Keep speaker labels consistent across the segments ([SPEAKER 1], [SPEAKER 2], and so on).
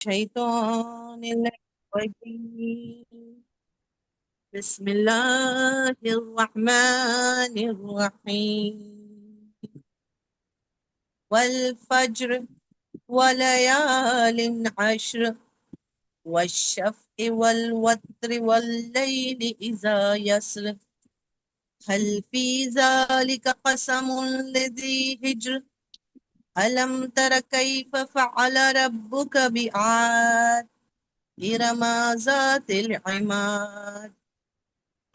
[SPEAKER 1] الشيطان الرجيم بسم الله الرحمن الرحيم والفجر وليال عشر والشفع والوتر والليل إذا يسر هل في ذلك قسم لذي هجر ألم تر كيف فعل ربك بعاد إرم ذات العماد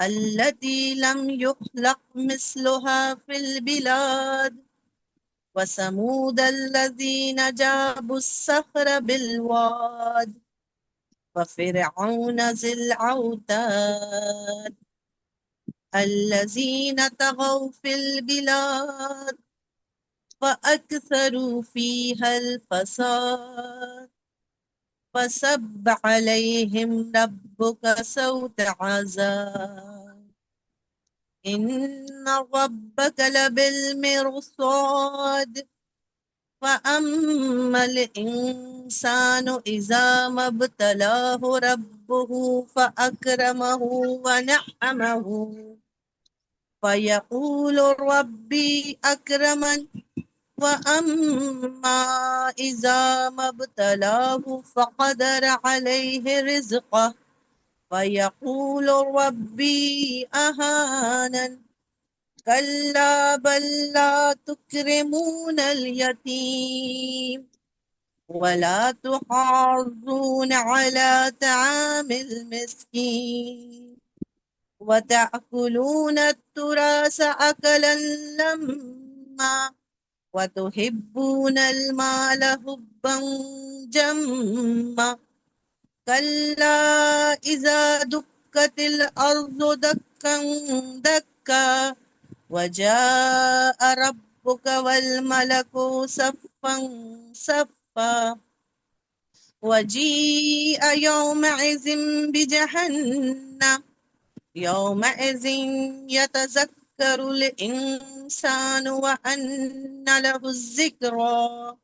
[SPEAKER 1] التي لم يخلق مثلها في البلاد وثمود الذين جابوا الصخر بالواد وفرعون ذي الأوتاد الذين طغوا في البلاد فأكثروا فيها الفساد فسب عليهم ربك صوت عذاب إن ربك لبالمرصاد فأما الإنسان إذا ما ابتلاه ربه فأكرمه ونعمه فيقول ربي أكرمن وأما إذا ما ابتلاه فقدر عليه رزقه فيقول ربي أهانن كلا بل لا تكرمون اليتيم ولا تحاضون على طعام المسكين وتأكلون التراث أكلا لما وتحبون المال حبا جما كلا إذا دكت الأرض دكا دكا وجاء ربك والملك صفا صفا وجيء يومئذ بجهنم يومئذ يتذكر الإنسان وأن له الذكرى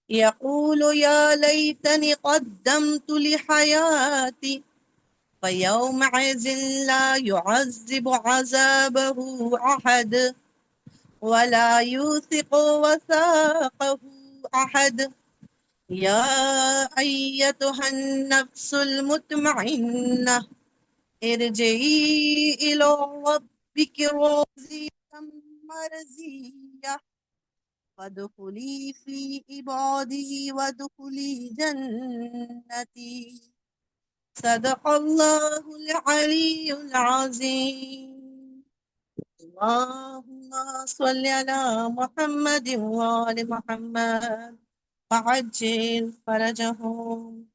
[SPEAKER 1] يقول يا ليتني قدمت لحياتي فيومئذ لا يعذب عذابه أحد ولا يوثق وثاقه أحد يا أيتها النفس المطمئنة ارجعي إلى ربك راضية مرضية فادخلي في عبادي وادخلي جنتي صدق الله العلي العظيم اللهم صل على محمد وآل محمد وعجل فرجهم.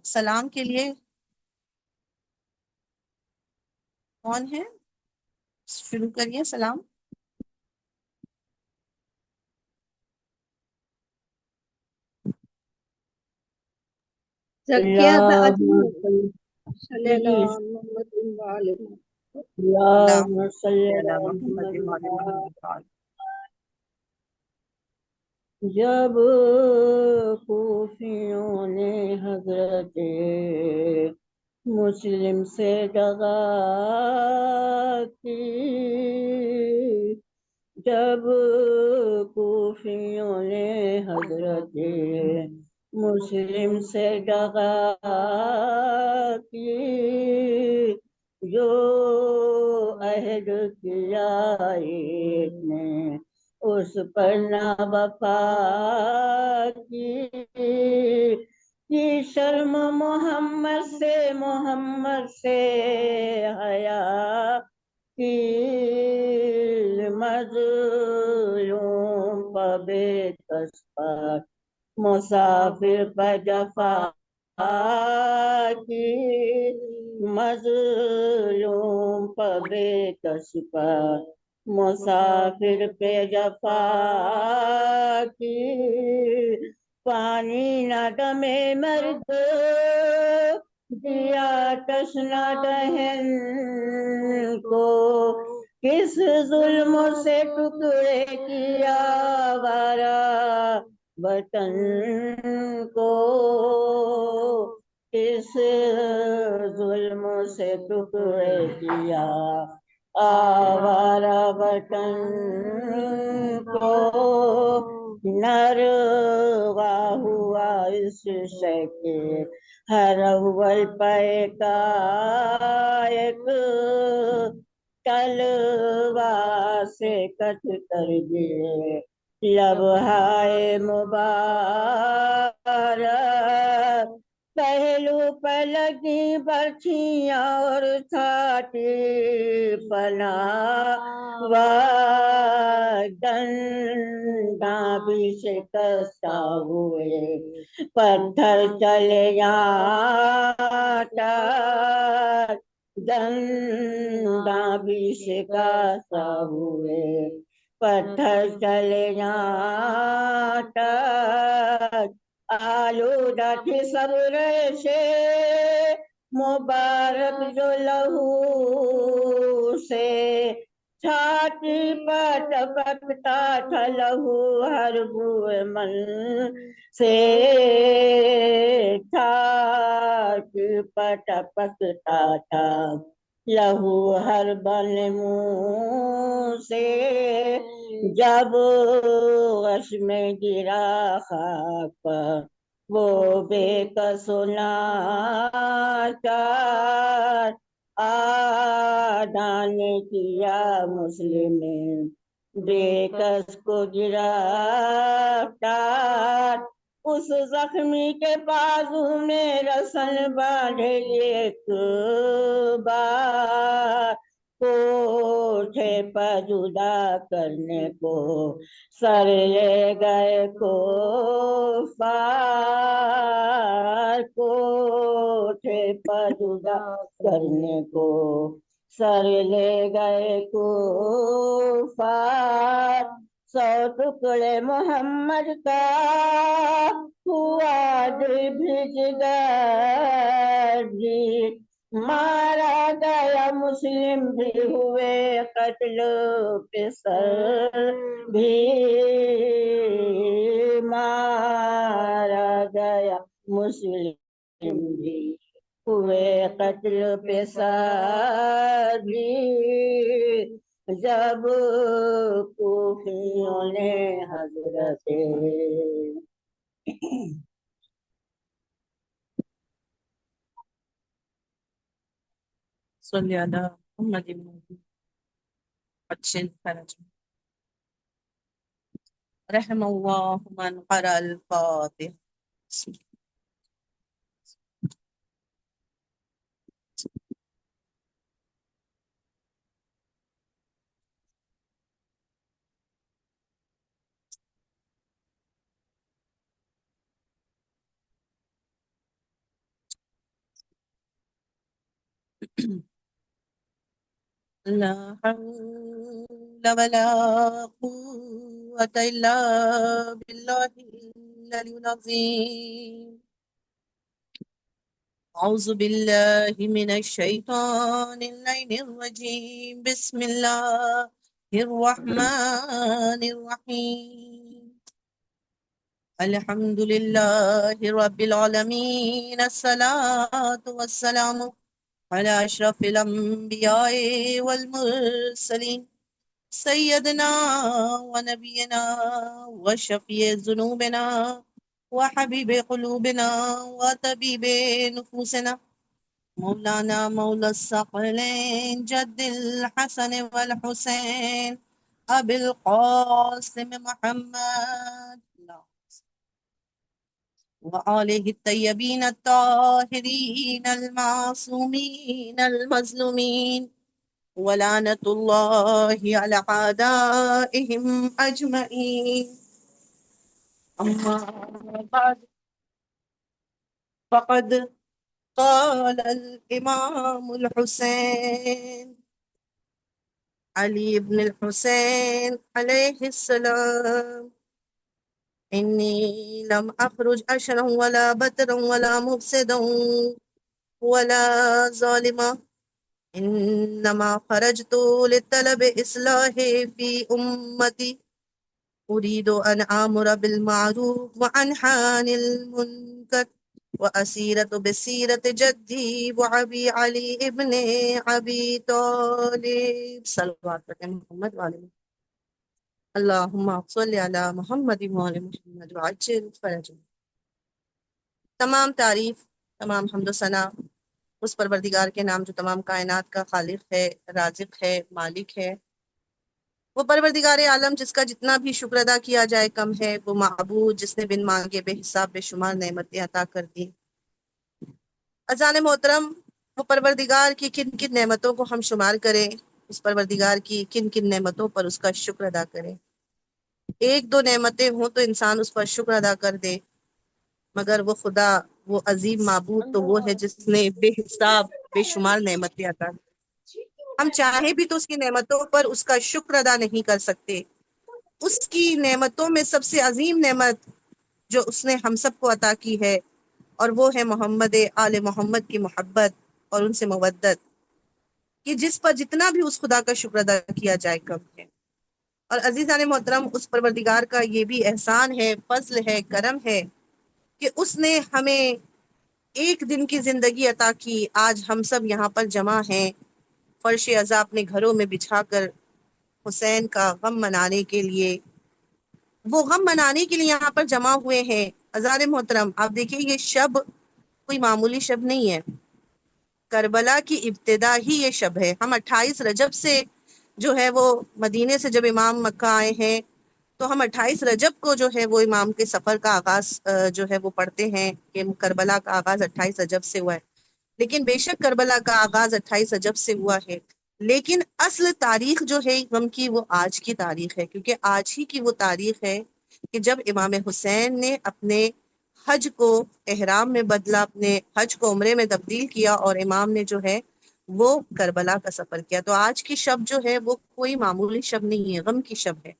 [SPEAKER 1] سلام کے لیے کون ہے؟ شروع کریے سلام.
[SPEAKER 2] جب کوفیوں نے حضرت مسلم سے دغا کی، جب کوفیوں نے حضرت مسلم سے دغا کی، جو عہد کیا ایک نے اس پر نہ وفا کی شرم محمد سے حیا کی، مظلوم پر بے کس پر مسافر پر جفا کی، مظلوم پر بے کس پر مسافر پہ جفا کی، پانی نہ دمے مرد دیا تشنا دہن کو، کس ظلم سے ٹکڑے کیے وطن کو کس ظلم سے ٹکڑے کیا آوارہ وطن کو نروا ہوا اس شے کے ہر اول پے کا ایک تلوار سے کٹ کر دیے لبہائے مبارک پہلو پہ لگی برچھیاں اور چھاتی پنا ڈنڈا بھی شکستہ ہوئے پتھر چلے جاتا ڈنڈا بھی شکستہ ہوئے پتھر چلے جاتا آلودہ تھی سب ریشے مبارک جو لہو سے چھاتی پر ٹپکتا تھا لہو ہر بوئے من سے چھاتی پر ٹپکتا تھا لہو ہر بن منہ سے جب غش میں گرا خاک پر وہ بے کس ناچار آدھا نے کیا مسلم بے کس کو گرفتار اس زخمی کے بازو میں رسن باندھے ایک بار کوٹھے پر جدا کرنے کو سر لے گئے کفار کوٹھے پر جدا کرنے کو سر لے گئے کفار 100 ٹکڑے محمد کا ہوا دل بھیج گیا مارا گیا مسلم بھی ہوئے قتل پہ سر بھی مارا گیا مسلم بھی ہوئے قتل پہ سر بھی جب کوفیوں نے حضرت
[SPEAKER 1] صلی اللہ محمد اچھے فرج رحم اللہ من قرأ الفاتح لا حول ولا قوة إلا بالله العلي العظيم أعوذ بالله من الشيطان اللعين الرجيم بسم الله الرحمن الرحيم الحمد لله رب العالمين الصلاة والسلام على أشرف الأنبياء والمرسلين سيدنا ونبينا وشفيع ذنوبنا وحبيب قلوبنا وطبيب نفوسنا مولانا مولى الثقلين جد الحسن والحسين أبي القاسم محمد وآله الطيبين الطاهرين المعصومين المظلومين ولعنة الله على أعدائهم أجمعين أما بعد فقد قال الإمام الحسين علي بن الحسين عليه السلام إني لم أخرج أشرا ولا بترا ولا مفسدا ولا ظالما إنما خرجت لطلب إصلاح في أمتي أريد أن آمر بالمعروف وأنهى عن المنكر وأسيرة بسيرة جدي وأبي علي ابن أبي طالب صلوات محمد وعلى اللهم صل على محمد وعلى محمد وعجل فرجه۔ تمام تعریف، تمام حمد و ثنا اس پروردگار کے نام جو تمام کائنات کا خالق ہے، رازق ہے، مالک ہے، وہ پروردگار عالم جس کا جتنا بھی شکر ادا کیا جائے کم ہے، وہ معبود جس نے بن مانگے بے حساب بے شمار نعمتیں عطا کر دی۔ اذان محترم، وہ پروردگار کی کن کن نعمتوں کو ہم شمار کریں، اس پروردگار کی کن کن نعمتوں پر اس کا شکر ادا کریں۔ ایک دو نعمتیں ہوں تو انسان اس پر شکر ادا کر دے، مگر وہ خدا، وہ عظیم معبود تو وہ ہے جس نے بے حساب بے شمار نعمتیں عطا کی۔ ہم چاہیں بھی تو اس کی نعمتوں پر اس کا شکر ادا نہیں کر سکتے۔ اس کی نعمتوں میں سب سے عظیم نعمت جو اس نے ہم سب کو عطا کی ہے، اور وہ ہے محمد، آل محمد کی محبت اور ان سے مودت، کہ جس پر جتنا بھی اس خدا کا شکر ادا کیا جائے کم ہے۔ اور عزیزان محترم، اس پروردگار کا یہ بھی احسان ہے، فضل ہے، کرم ہے کہ اس نے ہمیں ایک دن کی زندگی عطا کی۔ آج ہم سب یہاں پر جمع ہیں فرش عزا اپنے گھروں میں بچھا کر حسین کا غم منانے کے لیے، وہ غم منانے کے لیے یہاں پر جمع ہوئے ہیں۔ عزیزان محترم، آپ دیکھیں یہ شب کوئی معمولی شب نہیں ہے، کربلا کی ابتدا ہی یہ شب ہے۔ ہم 28 رجب سے جو ہے وہ مدینے سے جب امام مکہ آئے ہیں تو ہم 28 رجب کو جو ہے وہ امام کے سفر کا آغاز جو ہے وہ پڑھتے ہیں کہ کربلا کا آغاز 28 رجب سے ہوا ہے۔ لیکن بے شک کربلا کا آغاز 28 رجب سے ہوا ہے، لیکن اصل تاریخ جو ہے غم کی وہ آج کی تاریخ ہے، کیونکہ آج ہی کی وہ تاریخ ہے کہ جب امام حسین نے اپنے حج کو احرام میں بدلا، اپنے حج کو عمرے میں تبدیل کیا، اور امام نے جو ہے وہ کربلا کا سفر کیا۔ تو آج کی شب جو ہے وہ کوئی معمولی شب نہیں ہے، غم کی شب ہے۔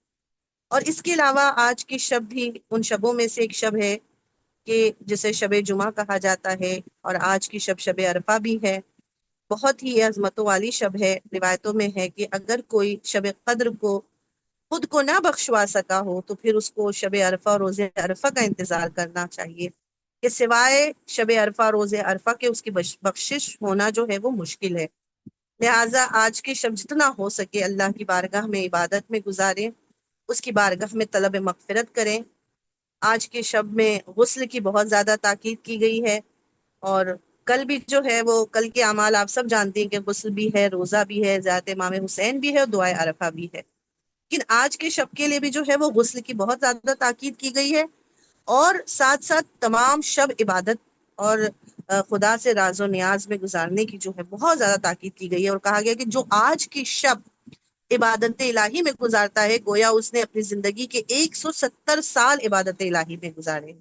[SPEAKER 1] اور اس کے علاوہ آج کی شب بھی ان شبوں میں سے ایک شب ہے کہ جسے شب جمعہ کہا جاتا ہے، اور آج کی شب شب عرفہ بھی ہے۔ بہت ہی عظمتوں والی شب ہے۔ روایتوں میں ہے کہ اگر کوئی شب قدر کو خود کو نہ بخشوا سکا ہو تو پھر اس کو شب عرفہ اور روزے عرفہ کا انتظار کرنا چاہیے، کہ سوائے شب عرفہ روزے عرفہ کے اس کی بخشش ہونا جو ہے وہ مشکل ہے۔ لہٰذا آج کی شب جتنا ہو سکے اللہ کی بارگاہ میں عبادت میں گزاریں، اس کی بارگاہ میں طلب مغفرت کریں۔ آج کی شب میں غسل کی بہت زیادہ تاکید کی گئی ہے، اور کل بھی جو ہے وہ کل کے اعمال آپ سب جانتے ہیں کہ غسل بھی ہے، روزہ بھی ہے، زیارت امام حسین بھی ہے، اور دعائے عرفہ بھی ہے۔ لیکن آج کے شب کے لیے بھی جو ہے وہ غسل کی بہت زیادہ تاکید کی گئی ہے، اور ساتھ ساتھ تمام شب عبادت اور خدا سے راز و نیاز میں گزارنے کی جو ہے بہت زیادہ تاکید کی گئی ہے، اور کہا گیا کہ جو آج کی شب عبادت الہی میں گزارتا ہے گویا اس نے اپنی زندگی کے 170 سال عبادت الہی میں گزارے۔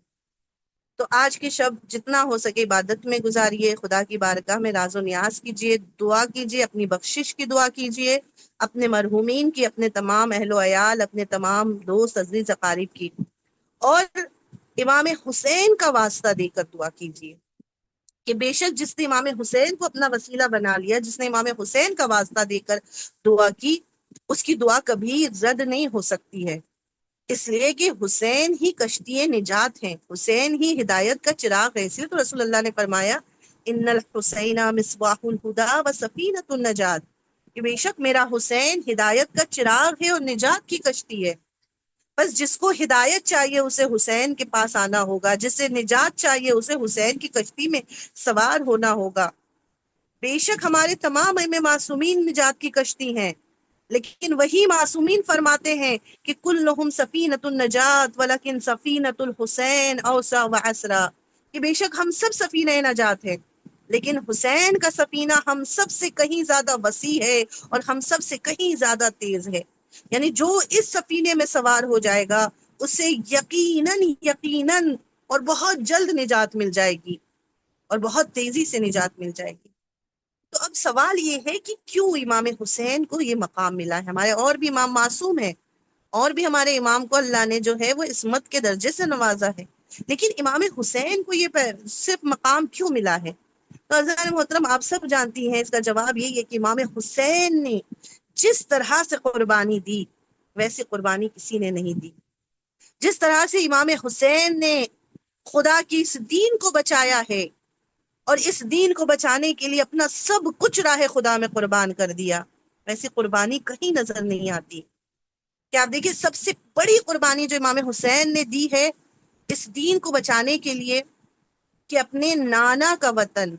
[SPEAKER 1] تو آج کی شب جتنا ہو سکے عبادت میں گزاریے، خدا کی بارگاہ میں راز و نیاز کیجیے، دعا کیجیے، اپنی بخشش کی دعا کیجیے، اپنے مرحومین کی، اپنے تمام اہل و عیال، اپنے تمام دوست عزیز اقارب کی، اور امام حسین کا واسطہ دے کر دعا کیجیے کہ بے شک جس نے امام حسین کو اپنا وسیلہ بنا لیا، جس نے امام حسین کا واسطہ دے کر دعا کی، اس کی دعا کبھی رد نہیں ہو سکتی ہے، اس لیے کہ حسین ہی کشتی نجات ہیں، حسین ہی ہدایت کا چراغ ہے۔ اس لیے تو رسول اللہ نے فرمایا ان الحسین مصباح الہدی و سفینۃ النجات، کہ بے شک میرا حسین ہدایت کا چراغ ہے اور نجات کی کشتی ہے۔ بس جس کو ہدایت چاہیے اسے حسین کے پاس آنا ہوگا، جسے نجات چاہیے اسے حسین کی کشتی میں سوار ہونا ہوگا۔ بے شک ہمارے تمام ائمہ معصومین نجات کی کشتی ہیں، لیکن وہی معصومین فرماتے ہیں کہ کلہم سفینۃ النجات ولکن سفینۃ الحسین اوسع واسرع، کہ بے شک ہم سب سفینہ نجات ہیں، لیکن حسین کا سفینہ ہم سب سے کہیں زیادہ وسیع ہے اور ہم سب سے کہیں زیادہ تیز ہے۔ یعنی جو اس سفینے میں سوار ہو جائے گا اسے یقیناً اور بہت جلد نجات مل جائے گی، اور بہت تیزی سے نجات مل جائے گی۔ تو اب سوال یہ ہے کہ کیوں امام حسین کو یہ مقام ملا ہے؟ ہمارے اور بھی امام معصوم ہیں، اور بھی ہمارے امام کو اللہ نے جو ہے وہ عصمت کے درجے سے نوازا ہے، لیکن امام حسین کو یہ صرف مقام کیوں ملا ہے؟ تو عزیزان محترم، آپ سب جانتی ہیں اس کا جواب یہی ہے کہ امام حسین نے جس طرح سے قربانی دی ویسی قربانی کسی نے نہیں دی۔ جس طرح سے امام حسین نے خدا کی اس دین کو بچایا ہے اور اس دین کو بچانے کے لیے اپنا سب کچھ راہ خدا میں قربان کر دیا، ویسی قربانی کہیں نظر نہیں آتی۔ کہ آپ دیکھیں سب سے بڑی قربانی جو امام حسین نے دی ہے اس دین کو بچانے کے لیے، کہ اپنے نانا کا وطن،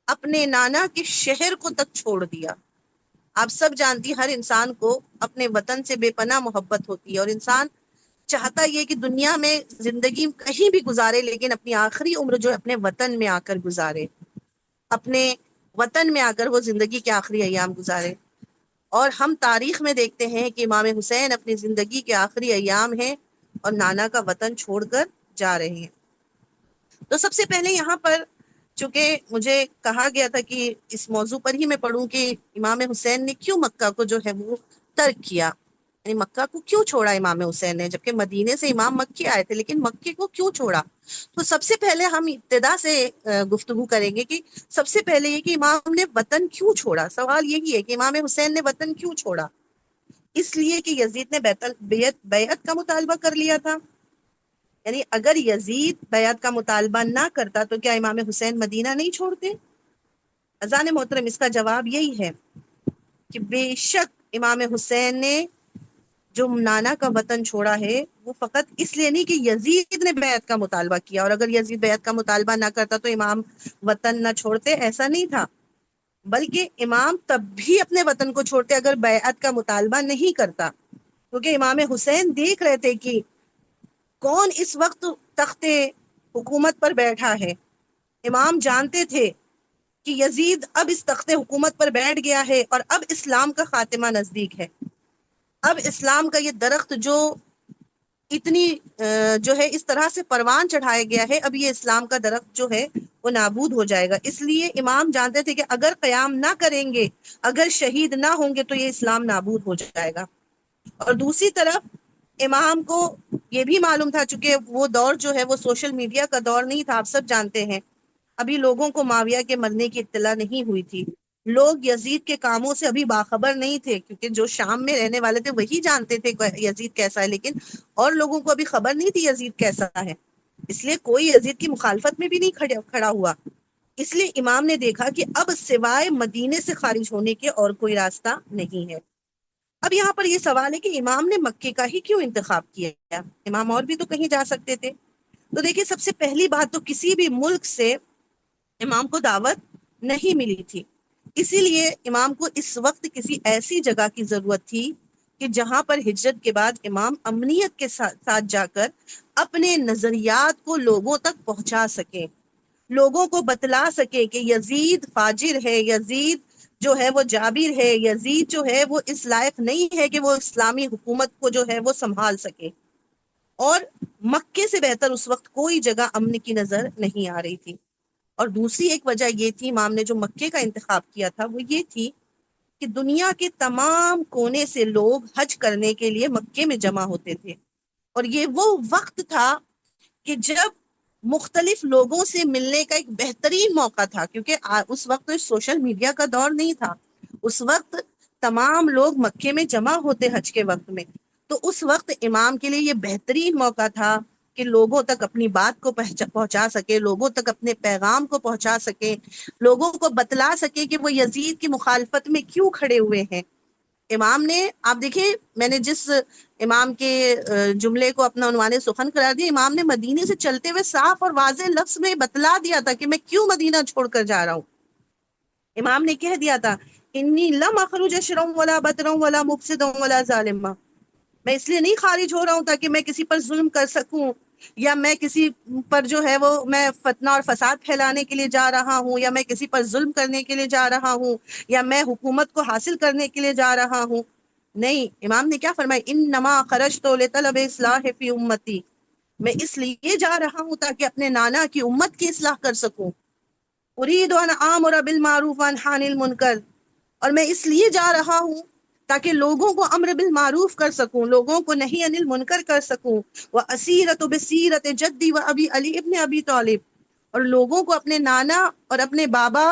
[SPEAKER 1] اپنے نانا کے شہر کو تک چھوڑ دیا۔ آپ سب جانتی ہیں ہر انسان کو اپنے وطن سے بے پناہ محبت ہوتی ہے، اور انسان چاہتا یہ کہ دنیا میں زندگی کہیں بھی گزارے لیکن اپنی آخری عمر جو ہے اپنے وطن میں آ کر گزارے، اپنے وطن میں آ کر وہ زندگی کے آخری ایام گزارے۔ اور ہم تاریخ میں دیکھتے ہیں کہ امام حسین اپنی زندگی کے آخری ایام ہیں اور نانا کا وطن چھوڑ کر جا رہے ہیں۔ تو سب سے پہلے یہاں پر چونکہ مجھے کہا گیا تھا کہ اس موضوع پر ہی میں پڑھوں کہ امام حسین نے کیوں مکہ کو جو ہے وہ ترک کیا، یعنی مکہ کو کیوں چھوڑا امام حسین نے، جبکہ مدینے سے امام مکے آئے تھے، لیکن مکے کو کیوں چھوڑا۔ تو سب سے پہلے ہم ابتدا سے گفتگو کریں گے کہ سب سے پہلے یہ کہ امام نے وطن کیوں چھوڑا۔ سوال یہی ہے کہ امام حسین نے وطن کیوں چھوڑا۔ اس لیے کہ یزید نے بیعت کا مطالبہ کر لیا تھا، یعنی اگر یزید بیعت کا مطالبہ نہ کرتا تو کیا امام حسین مدینہ نہیں چھوڑتے؟ اذان محترم، اس کا جواب یہی ہے کہ بے شک امام حسین نے جو نانا کا وطن چھوڑا ہے وہ فقط اس لیے نہیں کہ یزید نے بیعت کا مطالبہ کیا، اور اگر یزید بیعت کا مطالبہ نہ کرتا تو امام وطن نہ چھوڑتے، ایسا نہیں تھا، بلکہ امام تب بھی اپنے وطن کو چھوڑتے اگر بیعت کا مطالبہ نہیں کرتا، کیونکہ امام حسین دیکھ رہے تھے کہ کون اس وقت تخت حکومت پر بیٹھا ہے۔ امام جانتے تھے کہ یزید اب اس تخت حکومت پر بیٹھ گیا ہے اور اب اسلام کا خاتمہ نزدیک ہے، اب اسلام کا یہ درخت جو اتنی جو ہے اس طرح سے پروان چڑھایا گیا ہے، اب یہ اسلام کا درخت جو ہے وہ نابود ہو جائے گا۔ اس لیے امام جانتے تھے کہ اگر قیام نہ کریں گے، اگر شہید نہ ہوں گے تو یہ اسلام نابود ہو جائے گا۔ اور دوسری طرف امام کو یہ بھی معلوم تھا، چونکہ وہ دور جو ہے وہ سوشل میڈیا کا دور نہیں تھا، آپ سب جانتے ہیں، ابھی لوگوں کو معاویہ کے مرنے کی اطلاع نہیں ہوئی تھی، لوگ یزید کے کاموں سے ابھی باخبر نہیں تھے، کیونکہ جو شام میں رہنے والے تھے وہی جانتے تھے یزید کیسا ہے، لیکن اور لوگوں کو ابھی خبر نہیں تھی یزید کیسا ہے، اس لیے کوئی یزید کی مخالفت میں بھی نہیں کھڑا ہوا۔ اس لیے امام نے دیکھا کہ اب سوائے مدینے سے خارج ہونے کے اور کوئی راستہ نہیں ہے۔ اب یہاں پر یہ سوال ہے کہ امام نے مکے کا ہی کیوں انتخاب کیا؟ امام اور بھی تو کہیں جا سکتے تھے۔ تو دیکھیں سب سے پہلی بات تو کسی بھی ملک سے امام کو دعوت نہیں ملی تھی، اسی لیے امام کو اس وقت کسی ایسی جگہ کی ضرورت تھی کہ جہاں پر ہجرت کے بعد امام امنیت کے ساتھ جا کر اپنے نظریات کو لوگوں تک پہنچا سکیں، لوگوں کو بتلا سکے کہ یزید فاجر ہے، یزید جو ہے وہ جابر ہے، یزید جو ہے وہ اس لائق نہیں ہے کہ وہ اسلامی حکومت کو جو ہے وہ سنبھال سکے۔ اور مکے سے بہتر اس وقت کوئی جگہ امن کی نظر نہیں آ رہی تھی۔ اور دوسری ایک وجہ یہ تھی امام نے جو مکے کا انتخاب کیا تھا وہ یہ تھی کہ دنیا کے تمام کونے سے لوگ حج کرنے کے لیے مکے میں جمع ہوتے تھے، اور یہ وہ وقت تھا کہ جب مختلف لوگوں سے ملنے کا ایک بہترین موقع تھا، کیونکہ اس وقت سوشل میڈیا کا دور نہیں تھا، اس وقت تمام لوگ مکے میں جمع ہوتے حج کے وقت میں، تو اس وقت امام کے لیے یہ بہترین موقع تھا کہ لوگوں تک اپنی بات کو پہنچا سکے، لوگوں تک اپنے پیغام کو پہنچا سکے، لوگوں کو بتلا سکے کہ وہ یزید کی مخالفت میں کیوں کھڑے ہوئے ہیں۔ امام نے، آپ دیکھیں میں نے جس امام کے جملے کو اپنا عنوان سخن قرار دیا، امام نے مدینے سے چلتے ہوئے صاف اور واضح لفظ میں بتلا دیا تھا کہ میں کیوں مدینہ چھوڑ کر جا رہا ہوں۔ امام نے کہہ دیا تھا انی لم اخرج اشرا ولا بدرا ولا مفسدا ولا ظالما، میں اس لیے نہیں خارج ہو رہا ہوں تاکہ میں کسی پر ظلم کر سکوں، یا میں کسی پر جو ہے وہ میں فتنہ اور فساد پھیلانے کے لیے جا رہا ہوں، یا میں کسی پر ظلم کرنے کے لیے جا رہا ہوں، یا میں حکومت کو حاصل کرنے کے لیے جا رہا ہوں۔ نہیں، امام نے کیا فرمایا، انما خرجت لطلب اصلاح فی امتی، میں اس لیے جا رہا ہوں تاکہ اپنے نانا کی امت کی اصلاح کر سکوں، اريد ان آمر بالمعروف وانہی عن المنکر، اور میں اس لیے جا رہا ہوں تاکہ لوگوں کو امر بالمعروف کر سکوں، لوگوں کو نہی عن المنکر کر سکوں، واسیرۃ بسیرۃ جدی و ابی علی ابن ابی طالب، اور لوگوں کو اپنے نانا اور اپنے بابا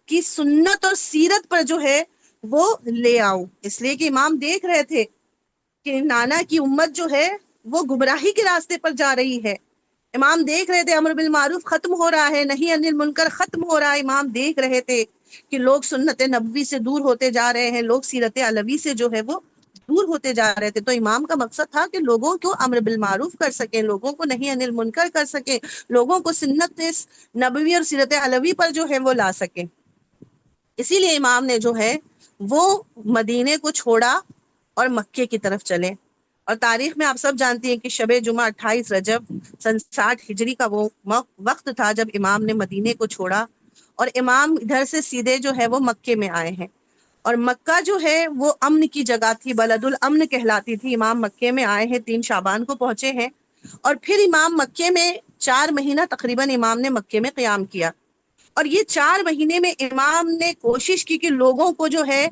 [SPEAKER 1] کی سنت اور سیرت پر جو ہے وہ لے آؤں۔ اس لیے کہ امام دیکھ رہے تھے کہ نانا کی امت جو ہے وہ گمراہی کے راستے پر جا رہی ہے۔ امام دیکھ رہے تھے امر بالمعروف ختم ہو رہا ہے، نہی عن المنکر ختم ہو رہا ہے، امام دیکھ رہے تھے کہ لوگ سنت نبوی سے دور ہوتے جا رہے ہیں، لوگ سیرت علوی سے جو ہے وہ دور ہوتے جا رہے تھے۔ تو امام کا مقصد تھا کہ لوگوں کو امر بالمعروف کر سکیں، لوگوں کو نہی عن المنکر کر سکیں، لوگوں کو سنت نبوی اور سیرت علوی پر جو ہے وہ لا سکیں۔ اسی لیے امام نے جو ہے وہ مدینے کو چھوڑا اور مکے کی طرف چلے۔ اور تاریخ میں آپ سب جانتی ہیں کہ شب جمعہ 28 رجب سن 60 ہجری کا وہ وقت تھا جب امام نے مدینے کو چھوڑا، اور امام ادھر سے سیدھے جو ہے وہ مکے میں آئے ہیں۔ اور مکہ جو ہے وہ امن کی جگہ تھی، بلد الامن کہلاتی تھی۔ امام مکے میں آئے ہیں، 3 شعبان کو پہنچے ہیں، اور پھر امام مکے میں 4 مہینہ تقریباً امام نے مکے میں قیام کیا۔ اور یہ 4 مہینے میں امام نے کوشش کی کہ لوگوں کو جو ہے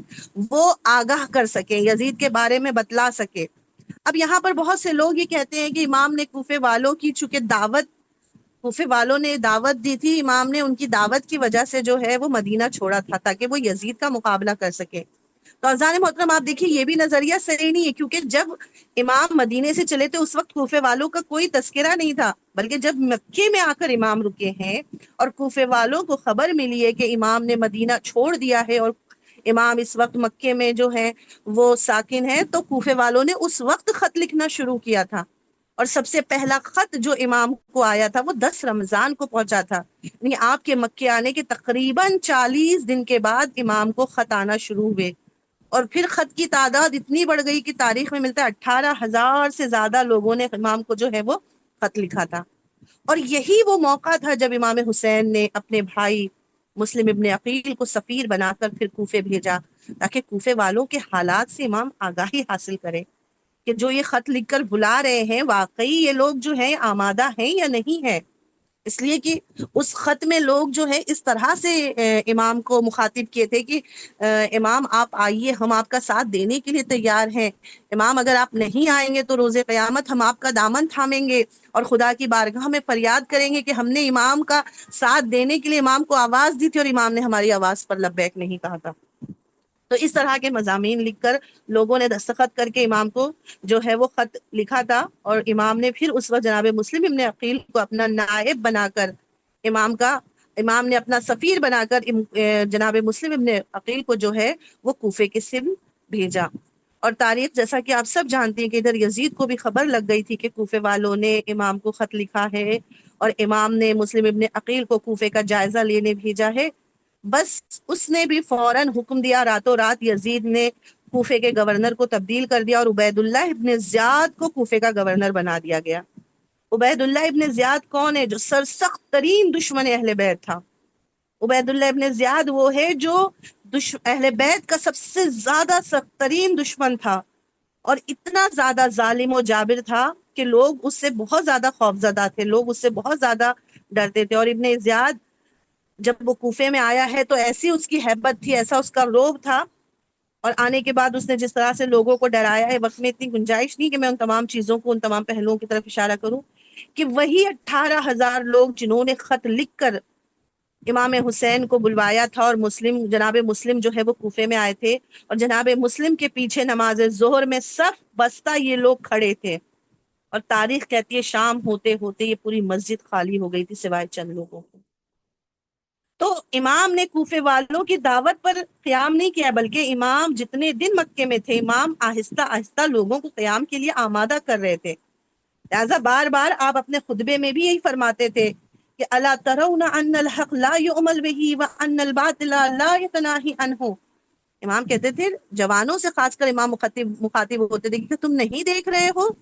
[SPEAKER 1] وہ آگاہ کر سکیں، یزید کے بارے میں بتلا سکے۔ اب یہاں پر بہت سے لوگ یہ کہتے ہیں کہ امام نے کوفے والوں کی چونکہ کوفے والوں نے دعوت دی تھی، امام نے ان کی دعوت کی وجہ سے جو ہے وہ مدینہ چھوڑا تھا تاکہ وہ یزید کا مقابلہ کر سکے۔ تو اذان محترم آپ دیکھیے یہ بھی نظریہ صحیح نہیں ہے، کیونکہ جب امام مدینے سے چلے تھے اس وقت کوفے والوں کا کوئی تذکرہ نہیں تھا، بلکہ جب مکے میں آ کر امام رکے ہیں اور کوفے والوں کو خبر ملی ہے کہ امام نے مدینہ چھوڑ دیا ہے اور امام اس وقت مکے میں جو ہے وہ ساکن ہے، تو کوفے والوں نے اس وقت خط لکھنا شروع کیا تھا۔ اور سب سے پہلا خط جو امام کو آیا تھا وہ 10 رمضان کو پہنچا تھا، یعنی آپ کے مکے آنے کے تقریباً 40 دن کے بعد امام کو خط آنا شروع ہوئے۔ اور پھر خط کی تعداد اتنی بڑھ گئی کہ تاریخ میں ملتا ہے 18,000 سے زیادہ لوگوں نے امام کو جو ہے وہ خط لکھا تھا۔ اور یہی وہ موقع تھا جب امام حسین نے اپنے بھائی مسلم ابن عقیل کو سفیر بنا کر پھر کوفے بھیجا، تاکہ کوفے والوں کے حالات سے امام آگاہی حاصل کرے کہ جو یہ خط لکھ کر بلا رہے ہیں واقعی یہ لوگ جو ہیں آمادہ ہیں یا نہیں ہے۔ اس لیے کہ اس خط میں لوگ جو ہے اس طرح سے امام کو مخاطب کیے تھے کہ امام آپ آئیے، ہم آپ کا ساتھ دینے کے لیے تیار ہیں، امام اگر آپ نہیں آئیں گے تو روز قیامت ہم آپ کا دامن تھامیں گے اور خدا کی بارگاہ میں فریاد کریں گے کہ ہم نے امام کا ساتھ دینے کے لیے امام کو آواز دی تھی اور امام نے ہماری آواز پر لبیک نہیں کہا تھا۔ تو اس طرح کے مضامین لکھ کر لوگوں نے دستخط کر کے امام کو جو ہے وہ خط لکھا تھا، اور امام نے پھر اس وقت جناب مسلم ابن عقیل کو اپنا نائب بنا کر امام نے اپنا سفیر بنا کر جناب مسلم ابن عقیل کو جو ہے وہ کوفے کے سمت بھیجا۔ اور تاریخ جیسا کہ آپ سب جانتے ہیں کہ ادھر یزید کو بھی خبر لگ گئی تھی کہ کوفے والوں نے امام کو خط لکھا ہے، اور امام نے مسلم ابن عقیل کو کوفے کا جائزہ لینے بھیجا ہے۔ بس اس نے بھی فوراً حکم دیا، راتوں رات یزید نے کوفے کے گورنر کو تبدیل کر دیا اور عبید اللہ ابن زیاد کو کوفے کا گورنر بنا دیا گیا۔ عبید اللہ ابن زیاد کون ہے؟ جو سرسخت ترین دشمن اہل بیت تھا۔ عبید اللہ ابن زیاد وہ ہے جو اہل بیت کا سب سے زیادہ سخت ترین دشمن تھا، اور اتنا زیادہ ظالم و جابر تھا کہ لوگ اس سے بہت زیادہ خوفزدہ تھے، لوگ اس سے بہت زیادہ ڈرتے تھے۔ اور ابن زیاد جب وہ کوفے میں آیا ہے تو ایسی اس کی ہیبت تھی، ایسا اس کا رعب تھا، اور آنے کے بعد اس نے جس طرح سے لوگوں کو ڈرایا ہے، وقت میں اتنی گنجائش نہیں کہ میں ان تمام چیزوں کو، ان تمام پہلوؤں کی طرف اشارہ کروں، کہ وہی 18,000 لوگ جنہوں نے خط لکھ کر امام حسین کو بلوایا تھا، اور جناب مسلم جو ہے وہ کوفے میں آئے تھے، اور جناب مسلم کے پیچھے نماز ظہر میں صف بستہ یہ لوگ کھڑے تھے، اور تاریخ کہتی ہے شام ہوتے ہوتے یہ پوری مسجد خالی ہو گئی تھی سوائے چند لوگوں کو۔ تو امام نے کوفے والوں کی دعوت پر قیام نہیں کیا، بلکہ امام جتنے دن مکے میں تھے امام آہستہ آہستہ لوگوں کو قیام کے لیے آمادہ کر رہے تھے۔ لہذا بار بار آپ اپنے خطبے میں بھی یہی فرماتے تھے کہ الا ترون ان الحق لا يعمل به وان الباطل لا يتناهي عنه۔ امام کہتے تھے، جوانوں سے خاص کر امام مخاطب ہوتے تھے کہ تم نہیں دیکھ رہے ہو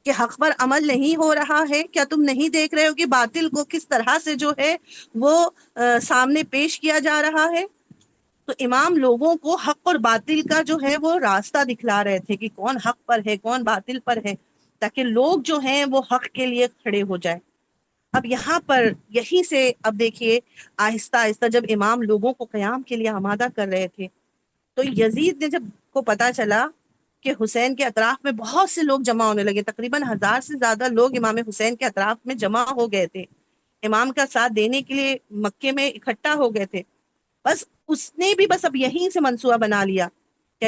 [SPEAKER 1] کہ حق پر عمل نہیں ہو رہا ہے؟ کیا تم نہیں دیکھ رہے ہو کہ باطل کو کس طرح سے جو ہے وہ سامنے پیش کیا جا رہا ہے؟ تو امام لوگوں کو حق اور باطل کا جو ہے وہ راستہ دکھلا رہے تھے کہ کون حق پر ہے کون باطل پر ہے، تاکہ لوگ جو ہیں وہ حق کے لیے کھڑے ہو جائیں۔ اب یہاں پر یہیں سے اب دیکھیے آہستہ آہستہ جب امام لوگوں کو قیام کے لیے آمادہ کر رہے تھے، تو یزید نے جب کو پتا چلا کہ حسین کے اطراف میں بہت سے لوگ جمع ہونے لگے، تقریباً 1000 سے زیادہ لوگ امام حسین کے اطراف میں جمع ہو گئے تھے، امام کا ساتھ دینے کے لیے مکے میں اکٹھا ہو گئے تھے، بس اس نے بھی بس اب یہیں سے منصوبہ بنا لیا کہ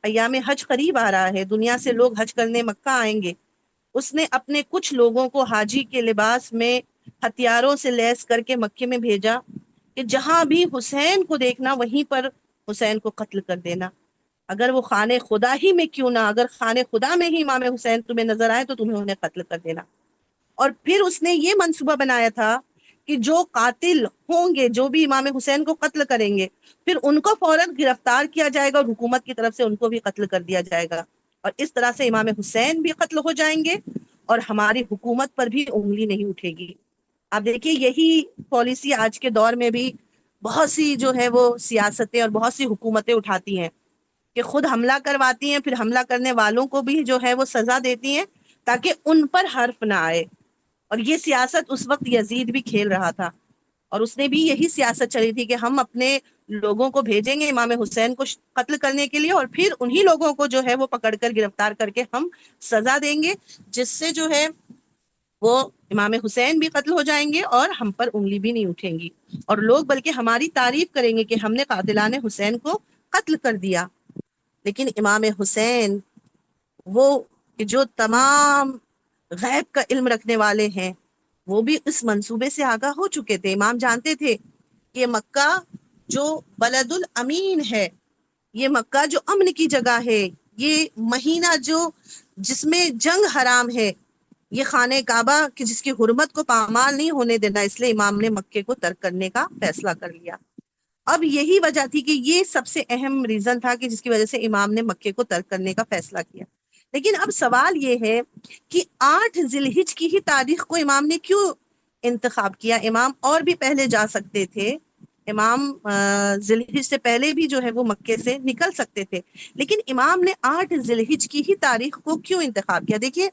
[SPEAKER 1] ایام حج قریب آ رہا ہے، دنیا سے لوگ حج کرنے مکہ آئیں گے، اس نے اپنے کچھ لوگوں کو حاجی کے لباس میں ہتھیاروں سے لیس کر کے مکے میں بھیجا کہ جہاں بھی حسین کو دیکھنا وہیں پر حسین کو قتل کر دینا، اگر وہ خانہ خدا ہی میں کیوں نہ، اگر خانہ خدا میں ہی امام حسین تمہیں نظر آئے تو تمہیں انہیں قتل کر دینا۔ اور پھر اس نے یہ منصوبہ بنایا تھا کہ جو قاتل ہوں گے، جو بھی امام حسین کو قتل کریں گے، پھر ان کو فوراً گرفتار کیا جائے گا اور حکومت کی طرف سے ان کو بھی قتل کر دیا جائے گا، اور اس طرح سے امام حسین بھی قتل ہو جائیں گے اور ہماری حکومت پر بھی انگلی نہیں اٹھے گی۔ آپ دیکھیے یہی پالیسی آج کے دور میں بھی بہت سی جو ہے وہ سیاستیں اور بہت سی حکومتیں اٹھاتی ہیں کہ خود حملہ کرواتی ہیں، پھر حملہ کرنے والوں کو بھی جو ہے وہ سزا دیتی ہیں تاکہ ان پر حرف نہ آئے۔ اور یہ سیاست اس وقت یزید بھی کھیل رہا تھا، اور اس نے بھی یہی سیاست چلی تھی کہ ہم اپنے لوگوں کو بھیجیں گے امام حسین کو قتل کرنے کے لیے، اور پھر انہی لوگوں کو جو ہے وہ پکڑ کر گرفتار کر کے ہم سزا دیں گے، جس سے جو ہے وہ امام حسین بھی قتل ہو جائیں گے اور ہم پر انگلی بھی نہیں اٹھیں گی، اور لوگ بلکہ ہماری تعریف کریں گے کہ ہم نے قاتلان حسین کو قتل کر دیا۔ لیکن امام حسین وہ کہ جو تمام غیب کا علم رکھنے والے ہیں، وہ بھی اس منصوبے سے آگاہ ہو چکے تھے۔ امام جانتے تھے کہ مکہ جو بلد الامین ہے، یہ مکہ جو امن کی جگہ ہے، یہ مہینہ جو جس میں جنگ حرام ہے، یہ خانہ کعبہ کہ جس کی حرمت کو پامال نہیں ہونے دینا، اس لیے امام نے مکے کو ترک کرنے کا فیصلہ کر لیا۔ اب یہی وجہ تھی کہ یہ سب سے اہم ریزن تھا کہ جس کی وجہ سے امام نے مکے کو ترک کرنے کا فیصلہ کیا۔ لیکن اب سوال یہ ہے کہ 8 ذی الحجہ کی ہی تاریخ کو امام نے کیوں انتخاب کیا؟ امام اور بھی پہلے جا سکتے تھے، امام ذی الحجہ سے پہلے بھی جو ہے وہ مکے سے نکل سکتے تھے، لیکن امام نے 8 ذی الحجہ کی ہی تاریخ کو کیوں انتخاب کیا؟ دیکھیے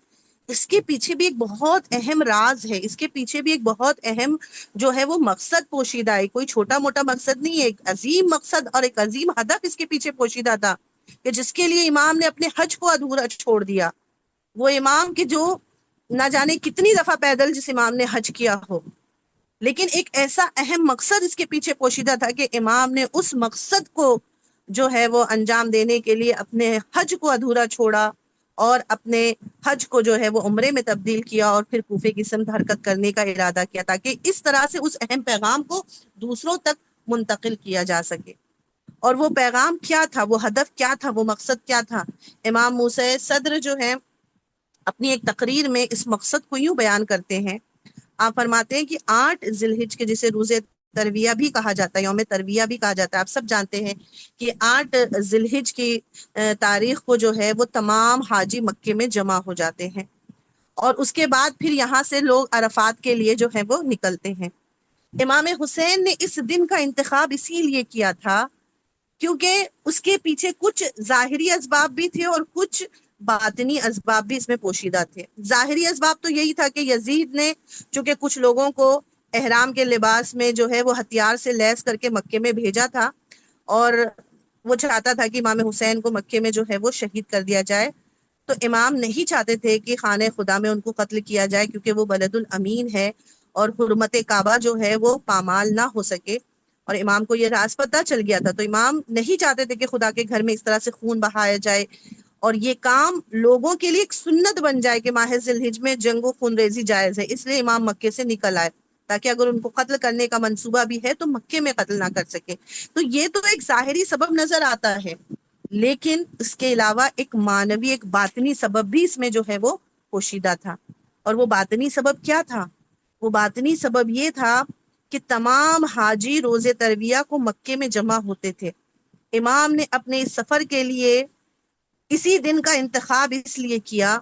[SPEAKER 1] اس کے پیچھے بھی ایک بہت اہم راز ہے، اس کے پیچھے بھی ایک بہت اہم جو ہے وہ مقصد پوشیدہ ہے، کوئی چھوٹا موٹا مقصد نہیں ہے، ایک عظیم مقصد اور ایک عظیم ہدف اس کے پیچھے پوشیدہ تھا کہ جس کے لیے امام نے اپنے حج کو ادھورا چھوڑ دیا۔ وہ امام کے جو نہ جانے کتنی دفعہ پیدل جس امام نے حج کیا ہو، لیکن ایک ایسا اہم مقصد اس کے پیچھے پوشیدہ تھا کہ امام نے اس مقصد کو جو ہے وہ انجام دینے کے لیے اپنے حج کو ادھورا چھوڑا اور اپنے حج کو جو ہے وہ عمرے میں تبدیل کیا اور پھر کوفے کی سمت حرکت کرنے کا ارادہ کیا تاکہ اس طرح سے اس اہم پیغام کو دوسروں تک منتقل کیا جا سکے۔ اور وہ پیغام کیا تھا، وہ ہدف کیا تھا، وہ مقصد کیا تھا؟ امام موسیٰ صدر جو ہے اپنی ایک تقریر میں اس مقصد کو یوں بیان کرتے ہیں، آپ فرماتے ہیں کہ 8 ذی الحجہ کے جسے روزے ترویہ بھی کہا جاتا ہے، یوم ترویہ بھی کہا جاتا ہے، آپ سب جانتے ہیں کہ 8 ذی الحجہ کی تاریخ کو جو ہے وہ تمام حاجی مکے میں جمع ہو جاتے ہیں، اور اس کے بعد پھر یہاں سے لوگ عرفات کے لیے جو ہے وہ نکلتے ہیں۔ امام حسین نے اس دن کا انتخاب اسی لیے کیا تھا کیونکہ اس کے پیچھے کچھ ظاہری اسباب بھی تھے اور کچھ باطنی اسباب بھی اس میں پوشیدہ تھے۔ ظاہری اسباب تو یہی تھا کہ یزید نے چونکہ کچھ لوگوں کو احرام کے لباس میں جو ہے وہ ہتھیار سے لیس کر کے مکے میں بھیجا تھا، اور وہ چاہتا تھا کہ امام حسین کو مکے میں جو ہے وہ شہید کر دیا جائے، تو امام نہیں چاہتے تھے کہ خانہ خدا میں ان کو قتل کیا جائے کیونکہ وہ بلد الامین ہے اور حرمت کعبہ جو ہے وہ پامال نہ ہو سکے، اور امام کو یہ راز پتہ چل گیا تھا، تو امام نہیں چاہتے تھے کہ خدا کے گھر میں اس طرح سے خون بہایا جائے اور یہ کام لوگوں کے لیے ایک سنت بن جائے کہ ماہ ذی الحجہ میں جنگ و خون ریزی جائز ہے، اس لیے امام مکے سے نکل آئے تاکہ اگر ان کو قتل کرنے کا منصوبہ بھی ہے تو مکے میں قتل نہ کر سکے۔ تو یہ تو ایک ظاہری سبب نظر آتا ہے، لیکن اس کے علاوہ ایک معنوی، ایک باطنی سبب بھی اس میں جو ہے وہ پوشیدہ تھا، اور وہ باطنی سبب کیا تھا؟ وہ باطنی سبب یہ تھا کہ تمام حاجی روزے ترویہ کو مکے میں جمع ہوتے تھے۔ امام نے اپنے اس سفر کے لیے اسی دن کا انتخاب اس لیے کیا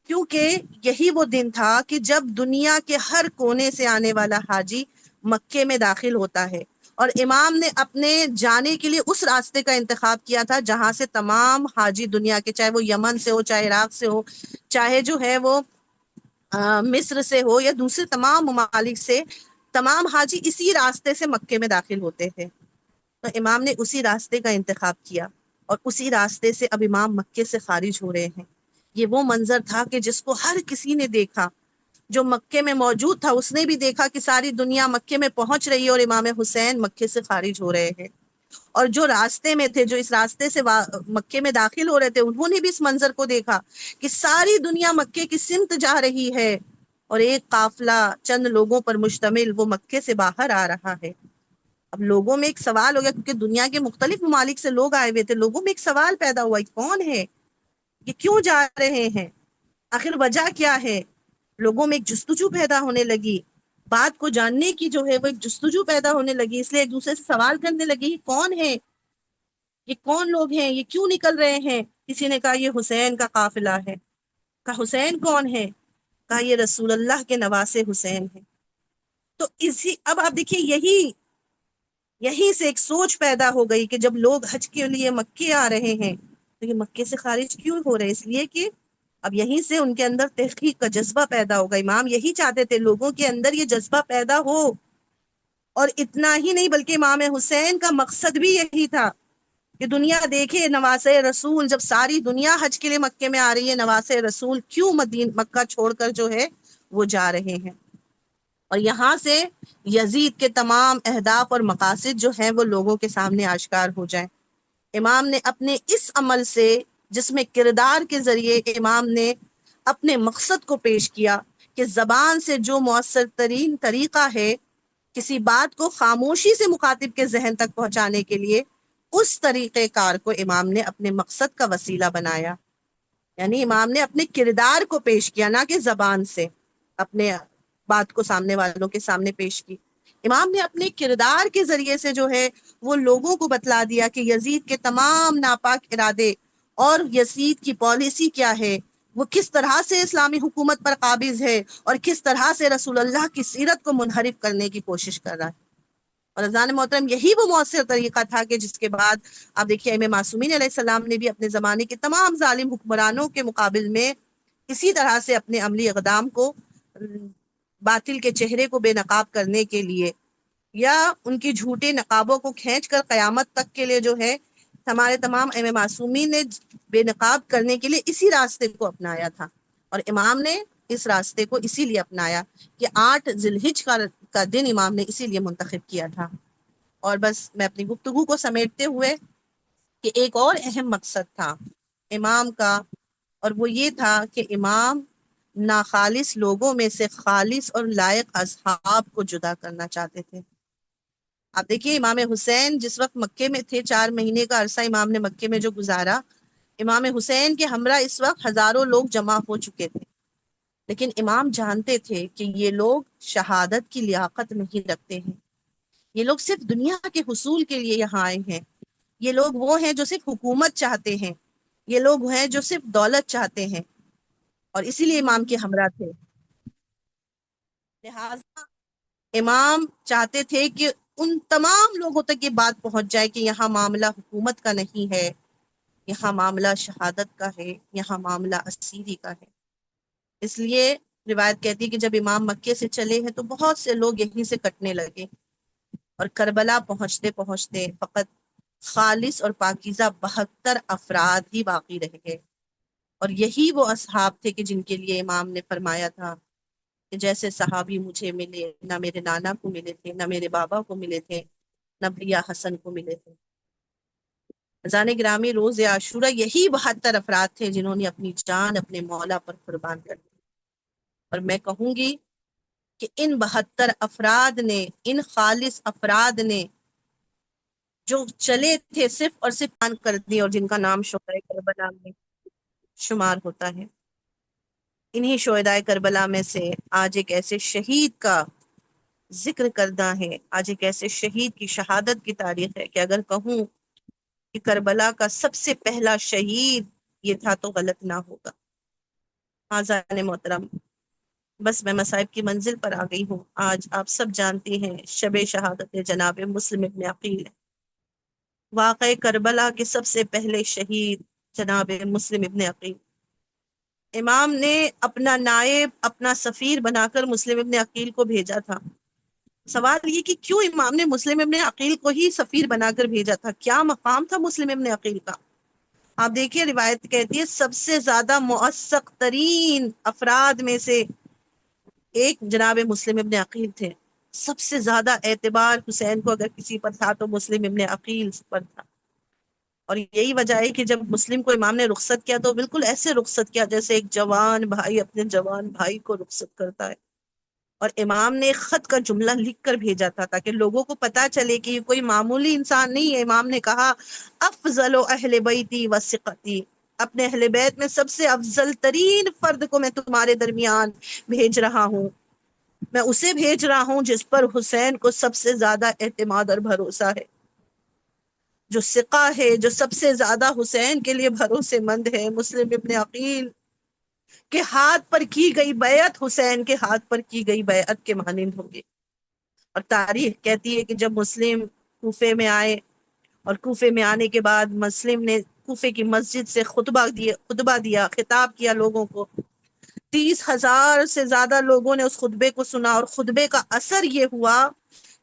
[SPEAKER 1] کیونکہ یہی وہ دن تھا کہ جب دنیا کے ہر کونے سے آنے والا حاجی مکے میں داخل ہوتا ہے، اور امام نے اپنے جانے کے لیے اس راستے کا انتخاب کیا تھا جہاں سے تمام حاجی دنیا کے، چاہے وہ یمن سے ہو، چاہے عراق سے ہو، چاہے جو ہے وہ مصر سے ہو یا دوسرے تمام ممالک سے، تمام حاجی اسی راستے سے مکے میں داخل ہوتے تھے۔ تو امام نے اسی راستے کا انتخاب کیا اور اسی راستے سے اب امام مکے سے خارج ہو رہے ہیں۔ یہ وہ منظر تھا کہ جس کو ہر کسی نے دیکھا، جو مکے میں موجود تھا اس نے بھی دیکھا کہ ساری دنیا مکے میں پہنچ رہی ہے اور امام حسین مکے سے خارج ہو رہے ہیں، اور جو راستے میں تھے، جو اس راستے سے مکے میں داخل ہو رہے تھے، انہوں نے بھی اس منظر کو دیکھا کہ ساری دنیا مکے کی سمت جا رہی ہے اور ایک قافلہ چند لوگوں پر مشتمل وہ مکے سے باہر آ رہا ہے۔ اب لوگوں میں ایک سوال ہو گیا، کیونکہ دنیا کے مختلف ممالک سے لوگ آئے ہوئے تھے، لوگوں میں ایک سوال پیدا ہوا، یہ کون ہے، یہ کیوں جا رہے ہیں، آخر وجہ کیا ہے؟ لوگوں میں ایک جستجو پیدا ہونے لگی، بات کو جاننے کی جو ہے وہ ایک جستجو پیدا ہونے لگی، اس لیے ایک دوسرے سے سوال کرنے لگے، یہ کون ہے، یہ کون لوگ ہیں، یہ کیوں نکل رہے ہیں؟ کسی نے کہا یہ حسین کا قافلہ ہے، کہا حسین کون ہے، کہا یہ رسول اللہ کے نواسے حسین ہیں۔ تو اب آپ دیکھیے یہی سے ایک سوچ پیدا ہو گئی کہ جب لوگ حج کے لیے مکے آ رہے ہیں تو یہ مکے سے خارج کیوں ہو رہے؟ اس لیے کہ اب یہیں سے ان کے اندر تحقیق کا جذبہ پیدا ہوگا۔ امام یہی چاہتے تھے لوگوں کے اندر یہ جذبہ پیدا ہو، اور اتنا ہی نہیں بلکہ امام حسین کا مقصد بھی یہی تھا کہ دنیا دیکھے نواسے رسول، جب ساری دنیا حج کے لیے مکے میں آ رہی ہے، نواسے رسول کیوں مکہ چھوڑ کر جو ہے وہ جا رہے ہیں، اور یہاں سے یزید کے تمام اہداف اور مقاصد جو ہیں وہ لوگوں کے سامنے آشکار ہو جائیں۔ امام نے اپنے اس عمل سے، جس میں کردار کے ذریعے امام نے اپنے مقصد کو پیش کیا کہ زبان سے جو مؤثر ترین طریقہ ہے کسی بات کو خاموشی سے مخاطب کے ذہن تک پہنچانے کے لیے، اس طریقہ کار کو امام نے اپنے مقصد کا وسیلہ بنایا۔ یعنی امام نے اپنے کردار کو پیش کیا، نہ کہ زبان سے اپنے بات کو سامنے والوں کے سامنے پیش کی۔ امام نے اپنے کردار کے ذریعے سے جو ہے وہ لوگوں کو بتلا دیا کہ یزید کے تمام ناپاک ارادے اور یزید کی پالیسی کیا ہے، وہ کس طرح سے اسلامی حکومت پر قابض ہے اور کس طرح سے رسول اللہ کی سیرت کو منحرف کرنے کی کوشش کر رہا ہے۔ اور اذان محترم یہی وہ مؤثر طریقہ تھا کہ جس کے بعد آپ دیکھیے امام معصومین علیہ السلام نے بھی اپنے زمانے کے تمام ظالم حکمرانوں کے مقابل میں اسی طرح سے اپنے عملی اقدام کو باطل کے چہرے کو بے نقاب کرنے کے لیے، یا ان کی جھوٹے نقابوں کو کھینچ کر قیامت تک کے لیے جو ہے ہمارے تمام امام معصومین نے بے نقاب کرنے کے لیے اسی راستے کو اپنایا تھا۔ اور امام نے اس راستے کو اسی لیے اپنایا کہ 8 ذی الحج کا دن امام نے اسی لیے منتخب کیا تھا۔ اور بس میں اپنی گفتگو کو سمیٹتے ہوئے کہ ایک اور اہم مقصد تھا امام کا، اور وہ یہ تھا کہ امام ناخالص لوگوں میں سے خالص اور لائق اصحاب کو جدا کرنا چاہتے تھے۔ آپ دیکھیے امام حسین جس وقت مکے میں تھے، 4 مہینے کا عرصہ امام نے مکے میں جو گزارا، امام حسین کے ہمراہ اس وقت ہزاروں لوگ جمع ہو چکے تھے، لیکن امام جانتے تھے کہ یہ لوگ شہادت کی لیاقت نہیں رکھتے ہیں، یہ لوگ صرف دنیا کے حصول کے لیے یہاں آئے ہیں، یہ لوگ وہ ہیں جو صرف حکومت چاہتے ہیں، یہ لوگ ہیں جو صرف دولت چاہتے ہیں، اور اسی لیے امام کے ہمراہ تھے۔ لہٰذا امام چاہتے تھے کہ ان تمام لوگوں تک یہ بات پہنچ جائے کہ یہاں معاملہ حکومت کا نہیں ہے، یہاں معاملہ شہادت کا ہے، یہاں معاملہ اسیری کا ہے۔ اس لیے روایت کہتی ہے کہ جب امام مکے سے چلے ہیں تو بہت سے لوگ یہیں سے کٹنے لگے، اور کربلا پہنچتے پہنچتے فقط خالص اور پاکیزہ 72 افراد ہی باقی رہ گئے، اور یہی وہ اصحاب تھے کہ جن کے لیے امام نے فرمایا تھا کہ جیسے صحابی مجھے ملے، نہ میرے نانا کو ملے تھے، نہ میرے بابا کو ملے تھے، نہ بھیا حسن کو ملے تھے۔ اذان گرامی روز عاشورہ یہی 72 افراد تھے جنہوں نے اپنی جان اپنے مولا پر قربان کر دی۔ اور میں کہوں گی کہ ان 72 افراد نے، ان خالص افراد نے جو چلے تھے صرف اور صرف آن کر دی، اور جن کا نام شہدائے کربلا میں شمار ہوتا ہے، انہی شہدائے کربلا میں سے آج ایک ایسے شہید کا ذکر کرنا ہے، آج ایک ایسے شہید کی شہادت کی تاریخ ہے کہ اگر کہوں کہ کربلا کا سب سے پہلا شہید یہ تھا تو غلط نہ ہوگا۔ حاضرین محترم، بس میں مصائب کی منزل پر آ گئی ہوں۔ آج آپ سب جانتے ہیں شب شہادت جناب مسلم ابن عقیل ہے۔ واقع کربلا کے سب سے پہلے شہید جناب مسلم ابن عقیل، امام نے اپنا نائب، اپنا سفیر بنا کر مسلم ابن عقیل کو بھیجا تھا۔ سوال یہ کہ کیوں امام نے مسلم ابن عقیل کو ہی سفیر بنا کر بھیجا تھا؟ کیا مقام تھا مسلم ابن عقیل کا؟ آپ دیکھیے روایت کہتی ہے سب سے زیادہ موثق ترین افراد میں سے ایک جناب مسلم ابن عقیل تھے۔ سب سے زیادہ اعتبار حسین کو اگر کسی پر تھا تو مسلم ابن عقیل پر تھا. اور یہی وجہ ہے کہ جب مسلم کو امام نے رخصت کیا تو بالکل ایسے رخصت کیا جیسے ایک جوان بھائی اپنے جوان بھائی کو رخصت کرتا ہے. اور امام نے ایک خط کا جملہ لکھ کر بھیجا تھا تاکہ لوگوں کو پتا چلے کہ یہ کوئی معمولی انسان نہیں ہے. امام نے کہا افضل اہل بیتی وثقتی، اپنے اہل بیت میں سب سے افضل ترین فرد کو میں تمہارے درمیان بھیج رہا ہوں. میں اسے بھیج رہا ہوں جس پر حسین کو سب سے زیادہ اعتماد اور بھروسہ ہے، جو ثقہ ہے، جو سب سے زیادہ حسین کے لیے بھروسے مند ہے. مسلم ابن عقیل کے ہاتھ پر کی گئی بیعت حسین کے ہاتھ پر کی گئی بیعت کے مانند ہوگی. اور تاریخ کہتی ہے کہ جب مسلم کوفے میں آئے اور کوفے میں آنے کے بعد مسلم نے کوفے کی مسجد سے خطبہ دیا، خطاب کیا لوگوں کو. 30,000 سے زیادہ لوگوں نے اس خطبے کو سنا، اور خطبے کا اثر یہ ہوا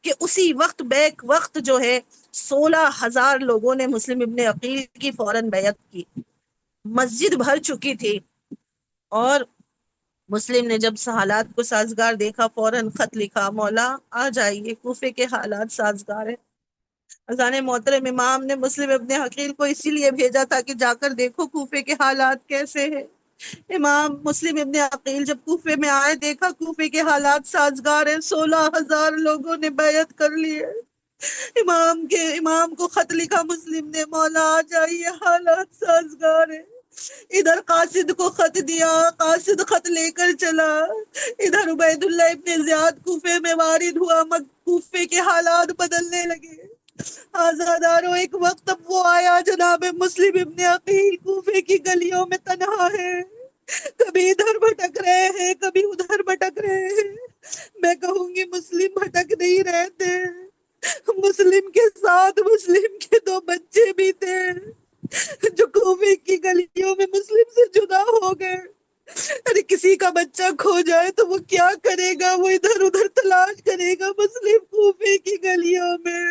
[SPEAKER 1] کہ اسی وقت بیک وقت جو ہے 16,000 لوگوں نے مسلم ابن عقیل کی فوراً بیعت کی. مسجد بھر چکی تھی. اور مسلم نے جب حالات کو سازگار دیکھا فوراً خط لکھا، مولا آ جائیے، کوفے کے حالات سازگار ہیں. اذان محترم، امام نے مسلم ابن عقیل کو اسی لیے بھیجا تھا کہ جا کر دیکھو کوفے کے حالات کیسے ہیں. امام مسلم ابن عقیل جب کوفے میں آئے، دیکھا کوفے کے حالات سازگار ہیں، 16,000 لوگوں نے بیعت کر لی ہے. امام کو خط لکھا مسلم نے، مولا آ جائیے، حالات سازگار ہیں. ادھر قاصد کو خط دیا، قاصد خط لے کر چلا. ادھر عبید اللہ ابن زیاد کوفے میں وارد ہوا، کوفے کے حالات بدلنے لگے. آزاداروں، ایک وقت اب وہ آیا جناب مسلم ابن عقیل کوفے کی گلیوں میں تنہا ہے، کبھی ادھر بھٹک رہے ہیں، کبھی ادھر بھٹک رہے ہیں. میں کہوں گی مسلم بھٹک نہیں رہتے، مسلم کے ساتھ مسلم کے 2 بچے بھی تھے جو کوفے کی گلیوں میں مسلم سے جدا ہو گئے. ارے کسی کا بچہ کھو جائے تو وہ کیا کرے گا؟ وہ ادھر ادھر تلاش کرے گا. مسلم کوفے کی گلیوں میں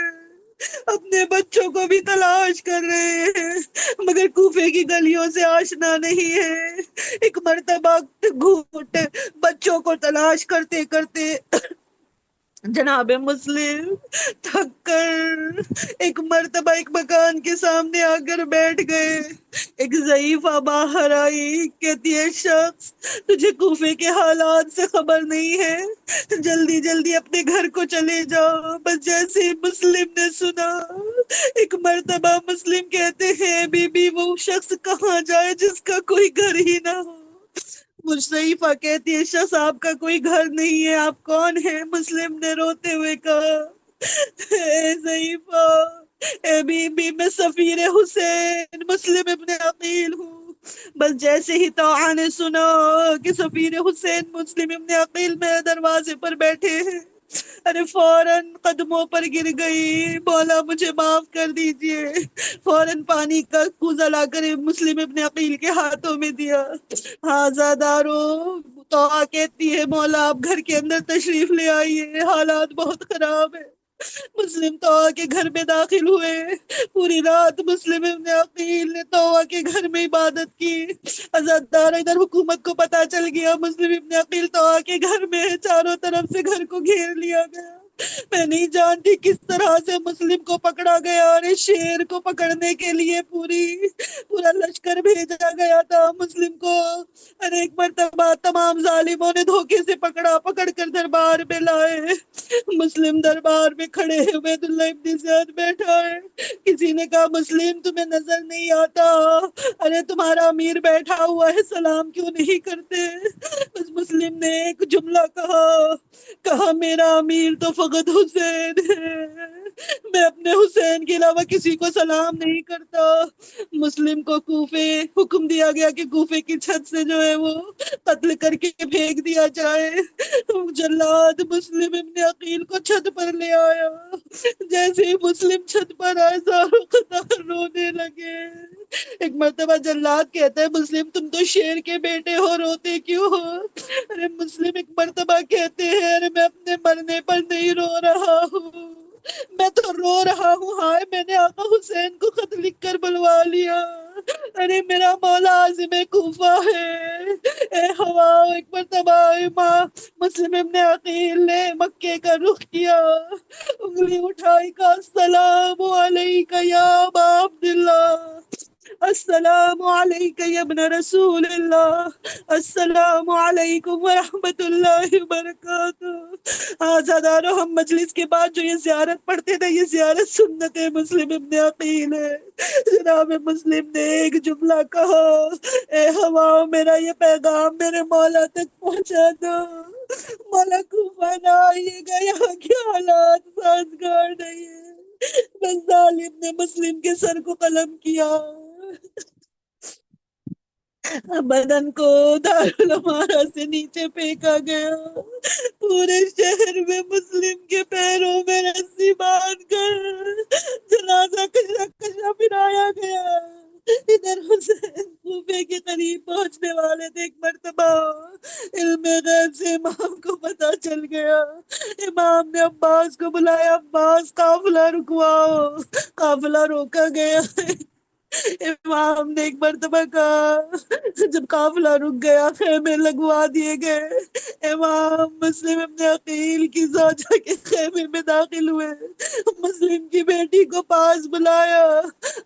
[SPEAKER 1] اپنے بچوں کو بھی تلاش کر رہے ہیں، مگر کوفے کی گلیوں سے آشنا نہیں ہے. ایک مرتبہ گھوٹ بچوں کو تلاش کرتے کرتے جناب مسلم تھک کر ایک مرتبہ ایک مکان کے سامنے آ کر بیٹھ گئے. ایک ضعیفہ باہر آئی، کہتی ہے شخص تجھے کوفے کے حالات سے خبر نہیں ہے، جلدی جلدی اپنے گھر کو چلے جاؤ. بس جیسے ہی مسلم نے سنا، ایک مرتبہ مسلم کہتے ہیں بی بی وہ شخص کہاں جائے جس کا کوئی گھر ہی نہ ہو. مصطفیٰ کہتی ہے شخص آپ کا کوئی گھر نہیں ہے، آپ کون ہیں؟ مسلم نے روتے ہوئے کہا اے ضعیفہ، اے بی بی، میں سفیر حسین مسلم ابن عقیل ہوں. بس جیسے ہی طاعہ نے سنا کہ سفیر حسین مسلم ابن عقیل میرے دروازے پر بیٹھے ہیں، ارے فوراً قدموں پر گر گئی، مولا مجھے معاف کر دیجئے. فوراً پانی کا کوزہ لا کر مسلم ابن عقیل کے ہاتھوں میں دیا. ہاں زادارو، تو کہتی ہے مولا آپ گھر کے اندر تشریف لے آئیے، حالات بہت خراب ہے. مسلم توآ کے گھر میں داخل ہوئے. پوری رات مسلم ابن عقیل نے توآ کے گھر میں عبادت کی. عزادار ادھر حکومت کو پتا چل گیا مسلم ابن عقیل توآ کے گھر میں ہے، چاروں طرف سے گھر کو گھیر لیا گیا. میں نہیں جانتی کس طرح سے مسلم کو پکڑا گیا، اور اس شیر کو پکڑنے کے لیے پورا لشکر بھیجا گیا تھا مسلم کو. اور ایک مرتبہ تمام ظالموں نے دھوکے سے پکڑ کر دربار میں لائے. مسلم دربار میں کھڑے عبید اللہ ابن زیاد بیٹھا ہے. کسی نے کہا مسلم تمہیں نظر نہیں آتا؟ ارے تمہارا امیر بیٹھا ہوا ہے، سلام کیوں نہیں کرتے؟ بس مسلم نے ایک جملہ کہا میرا امیر تو فقط حسین ہے، میں اپنے حسین کے علاوہ کسی کو سلام نہیں کرتا. مسلم کو حکم دیا گیا کہ کوفے کی چھت سے جو ہے وہ قتل کر کے پھینک دیا جائے. جلاد مسلم ابن عقیل کو چھت پر لے آیا. جیسے ہی مسلم چھت پر آئے ساروں قطار رونے لگے. ایک مرتبہ جلاد کہتا ہے مسلم تم تو شیر کے بیٹے ہو، روتے کیوں ہو؟ ارے مسلم ایک مرتبہ کہتے ہیں ارے میں اپنے مرنے پر نہیں رو رہا ہوں، میں تو رو رہا ہوں ہائے میں نے آقا حسین کو خط لکھ کر بلوا لیا. ارے میرا مولا عازم کوفہ ہے، اے ہوا ایک مرتبہ امام مسلم ابن عقیل نے مکے کا رخ کیا، انگلی اٹھائی کا السلام علیک یا ابا عبداللہ، السلام علیک یا ابن رسول اللہ، السلام علیکم ورحمۃ اللہ وبرکاتہ۔ آزادارو، ہم مجلس کے بعد جو یہ زیارت پڑھتے تھے، یہ زیارت سنت مسلم ابن عقیل ہے۔ جناب مسلم نے ایک جملہ کہا، اے ہوا میرا یہ پیغام میرے مولا تک پہنچا دو، مولا کوفہ نہ آئیے گا، یہاں کے حالات سازگار نہیں ہے۔ بس ظالم نے مسلم کے سر کو قلم کیا، بدن کو دارالعمارہ سے نیچے پھینکا گیا، پورے شہر میں مسلم کے پیروں میں رسی باندھ کر جنازہ کشا کشا پھرایا گیا۔ ادھر حسین کوفے کے قریب پہنچنے والے تھے، ایک مرتبہ علم غیب سے امام کو پتہ چل گیا۔ امام نے عباس کو بلایا، عباس قافلہ رکواؤ، قافلہ روکا گیا۔ امام نے ایک مرتبہ کہا، جب قافلہ رک گیا خیمے لگوا دیے گئے، امام مسلم ابن عقیل کی زوجہ کے خیمے میں داخل ہوئے، مسلم کی بیٹی کو پاس بلایا،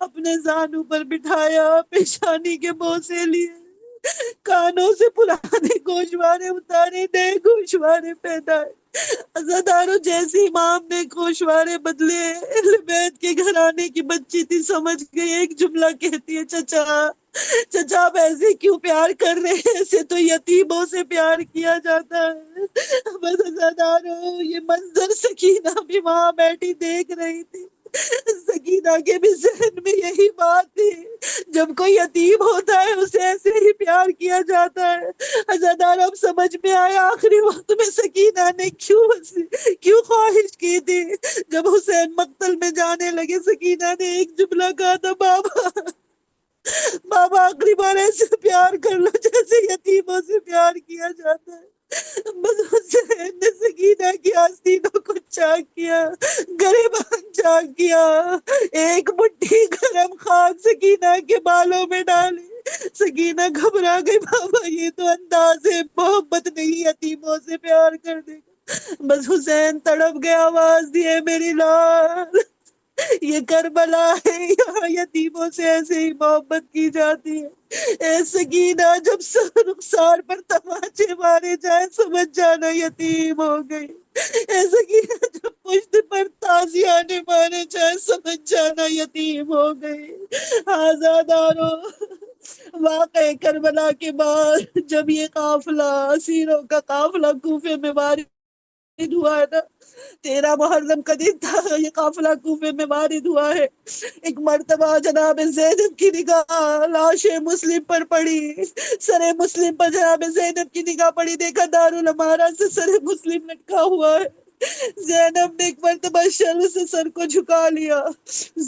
[SPEAKER 1] اپنے زانو پر بٹھایا، پیشانی کے بوسے لیے، کانوں سے پرانے گوشوارے اتارے، نئے گوشوارے پہنائے۔ عزادارو، جیسے امام نے گوشوارے بدلے، اہل بیت کے گھرانے کی بچی تھی، سمجھ گئی، ایک جملہ کہتی ہے، چچا چچا آپ ایسے کیوں پیار کر رہے ہیں، ایسے تو یتیموں سے پیار کیا جاتا ہے۔ بس عزادارو، یہ منظر سکینہ بھی وہاں بیٹھی دیکھ رہی تھی۔ سکینہ کے بھی ذہن میں یہی بات تھی، جب کوئی یتیم ہوتا ہے اسے ایسے ہی پیار کیا جاتا ہے۔ عزادار اب سمجھ میں آیا آخری وقت میں سکینہ نے کیوں خواہش کی تھی۔ جب حسین مقتل میں جانے لگے، سکینہ نے ایک جملہ کہا تھا، بابا بابا آخری بار ایسے پیار کر لو جیسے یتیموں سے پیار کیا جاتا ہے۔ بس حسین نے سکینہ کی آستینوں کو چاک کیا، گریبان چاک کیا، ایک مٹھی گرم خاک سکینہ کے بالوں میں ڈالی۔ سکینہ گھبرا گئی، بابا یہ تو انداز ہے محبت نہیں، یتیموں سے پیار کرنے کا۔ بس حسین تڑپ گیا، آواز دی، اے میری لال، یہ کربلا ہے، یہاں یتیموں سے ایسے ہی محبت کی جاتی ہے۔ اے سکینہ، جب رخسار پر تماچے مارے جائیں سمجھ جانا یتیم ہو گئی۔ اے سکینہ، جب پشت پر تازیانے مارے جائیں سمجھ جانا یتیم ہو گئی۔ آزادارو، واقع کربلا کے بعد جب یہ قافلہ، اسیروں کا قافلہ کوفے میں وارد ہوا ہے نا، 13 محرم کا دن تھا، یہ قافلہ کوفے میں وارد ہوا ہے۔ ایک مرتبہ جناب زینب کی نگاہ لاش مسلم پر پڑی، سر مسلم پر جناب زینب کی نگاہ پڑی، دیکھا دارالعمارہ سے سر مسلم لٹکا ہوا ہے۔ زینب نے ایک مرتبہ شرم سے سر کو جھکا لیا۔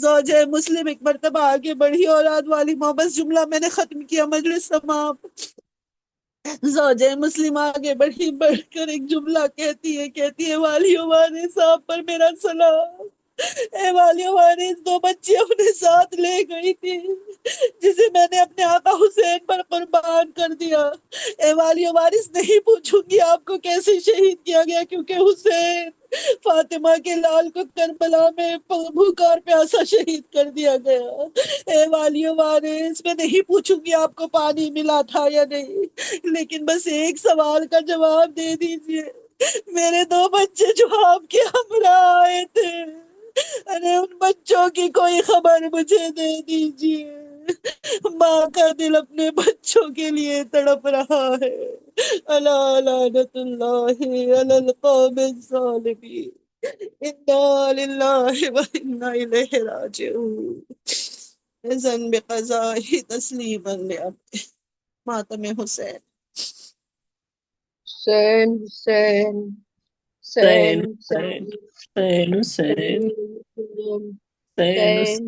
[SPEAKER 1] زوجہ مسلم ایک مرتبہ آگے بڑھی، اولاد والی ماں، بس جملہ میں نے ختم کیا، مجلس تمام۔ زوجہ مسلم آگے بڑھ کر ایک جملہ کہتی ہے، والیو وارث صاحب پر میرا سلام۔ اے والیو وارث، 2 بچے اپنے ساتھ لے گئی تھی جسے میں نے اپنے آقا حسین پر قربان کر دیا۔ اے والیو وارث، نہیں پوچھوں گی آپ کو کیسے شہید کیا گیا، کیونکہ حسین فاطمہ کے لال کو کربلا میں بھوکا اور پیاسا شہید کر دیا گیا۔ اے والیو وارث، میں نہیں پوچھوں گی آپ کو پانی ملا تھا یا نہیں، لیکن بس ایک سوال کا جواب دے دیجئے، میرے 2 بچے جو آپ کے ہمراہ آئے تھے، ارے ان بچوں کی کوئی خبر مجھے دے دیجئے، ماں کا دل اپنے بچوں کے لیے تڑپ رہا ہے۔ الا لعنت اللہ علی القوم الظالمین، انا للہ و انا الیہ راجعون۔ اذن بقضائه تسلیما لعبده، ماتم حسین۔
[SPEAKER 2] حسین حسین
[SPEAKER 3] حسین
[SPEAKER 2] حسین
[SPEAKER 3] حسین حسین
[SPEAKER 2] حسین
[SPEAKER 3] حسین
[SPEAKER 2] حسین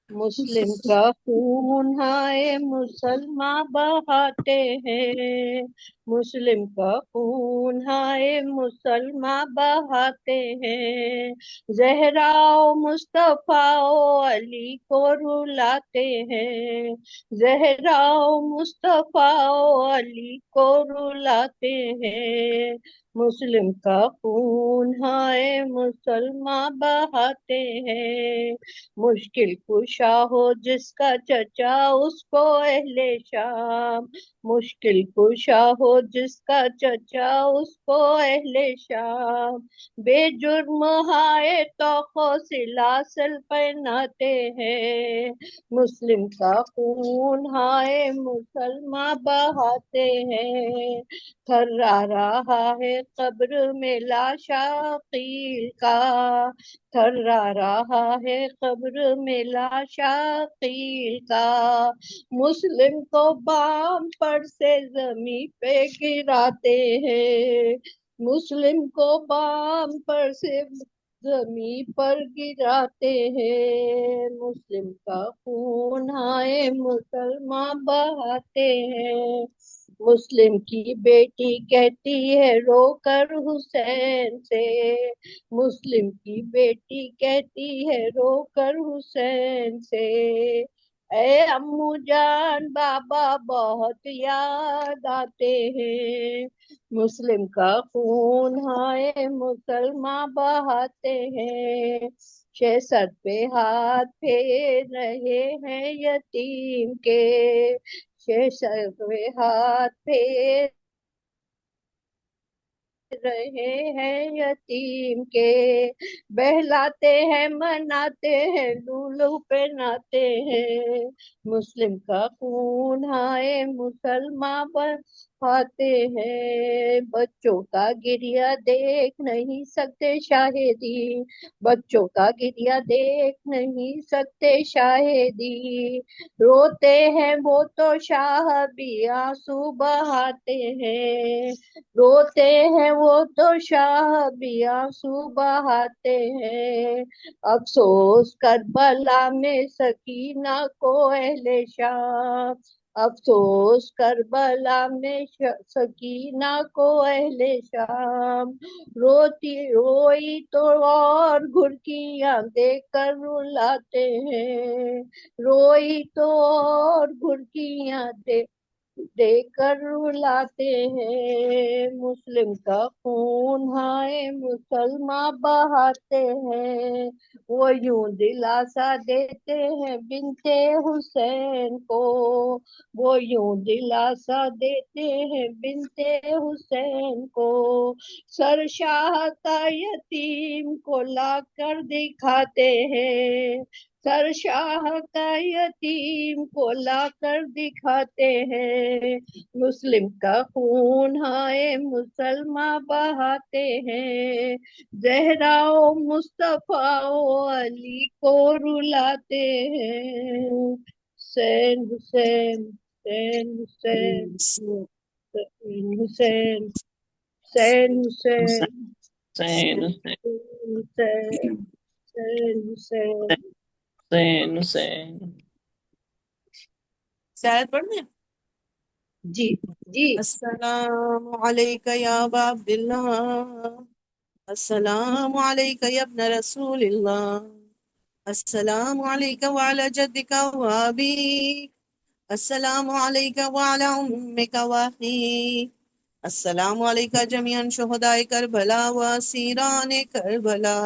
[SPEAKER 2] مسلم کا خون ہائے مسلمان بہاتے ہیں،
[SPEAKER 4] مسلم کا خون ہائے مسلمان بہاتے ہیں، زہرا و مصطفیٰ و علی کو رلاتے ہیں، زہرا و مصطفیٰ و علی کو رلاتے ہیں، مسلم کا خون ہائے مسلمان بہاتے ہیں، مشکل کشا ہو جس کا چچا اس کو اہل شام، مشکل کشا ہو جس کا چچا اس کو اہل شام، بے جرم ہائے تو سلاسل پہناتے ہیں، مسلم کا خون ہائے مسلمان بہاتے ہیں، تھرا رہا ہے قبر میں لاشا قیل کا، تھرا رہا ہے قبر میں لاشا قیل کا، مسلم کو بام پر سے زمین پہ گراتے ہیں، مسلم کو بام پر سے زمین پر گراتے ہیں، مسلم کا خون ہائے مسلمان بہاتے ہیں، مسلم کی بیٹی کہتی ہے رو کر حسین سے، مسلم کی بیٹی کہتی ہے رو کر حسین سے، اے امو جان بابا بہت یاد آتے ہیں، مسلم کا خون ہائے مسلمان بہاتے ہیں، شہ سر پہ ہاتھ پھیر رہے ہیں یتیم کے، شہ سر پہ ہاتھ پھیر رہے ہیں یتیم کے، بہلاتے ہیں مناتے ہیں لولو پہناتے ہیں، مسلم کا خون ہائے مسلمان بہاتے ہیں، بچوں کا گریہ دیکھ نہیں سکتے شاہدی، بچوں کا گریہ دیکھ نہیں سکتے شاہدی، روتے ہیں وہ تو شاہ بھی آنسو بہاتے ہیں، روتے ہیں وہ تو شاہ بھی آنسو بہاتے ہیں، افسوس کربلا میں سکینہ کو اہل شام، افسوس کربلا میں سکینہ کو اہل شام، روتی روئی تو اور گھرکیاں دے کر رلاتے ہیں، روئی تو اور گھرکیاں دے کر رلاتے ہیں، مسلم کا خون ہائے مسلمان بہاتے ہیں، وہ یوں دلاسا دیتے ہیں بنتے حسین کو، وہ یوں دلاسا دیتے ہیں بنتے حسین کو، سر شاہ کا یتیم کو لا کر دکھاتے ہیں، سر شاہ کا یتیم کو لا کر دکھاتے ہیں، مسلم کا خون ہائے مسلمان بہاتے ہیں، زہرا و مصطفیٰ و علی کو رلاتے ہیں، حسین حسین حسین حسین حسین حسین حسین حسین
[SPEAKER 3] حسین
[SPEAKER 4] حسین حسین حسین
[SPEAKER 3] حسین حسین
[SPEAKER 1] سیرت پڑھنے
[SPEAKER 4] جی جی
[SPEAKER 1] السلام علیک یا ابا عبداللہ، السلام علیک یا ابن رسول اللہ، السلام علیک وعلی جدک وابیک، السلام علیک وعلی امک واخیک، السلام علیک جمیعا شہداء کربلا و اسیران کربلا،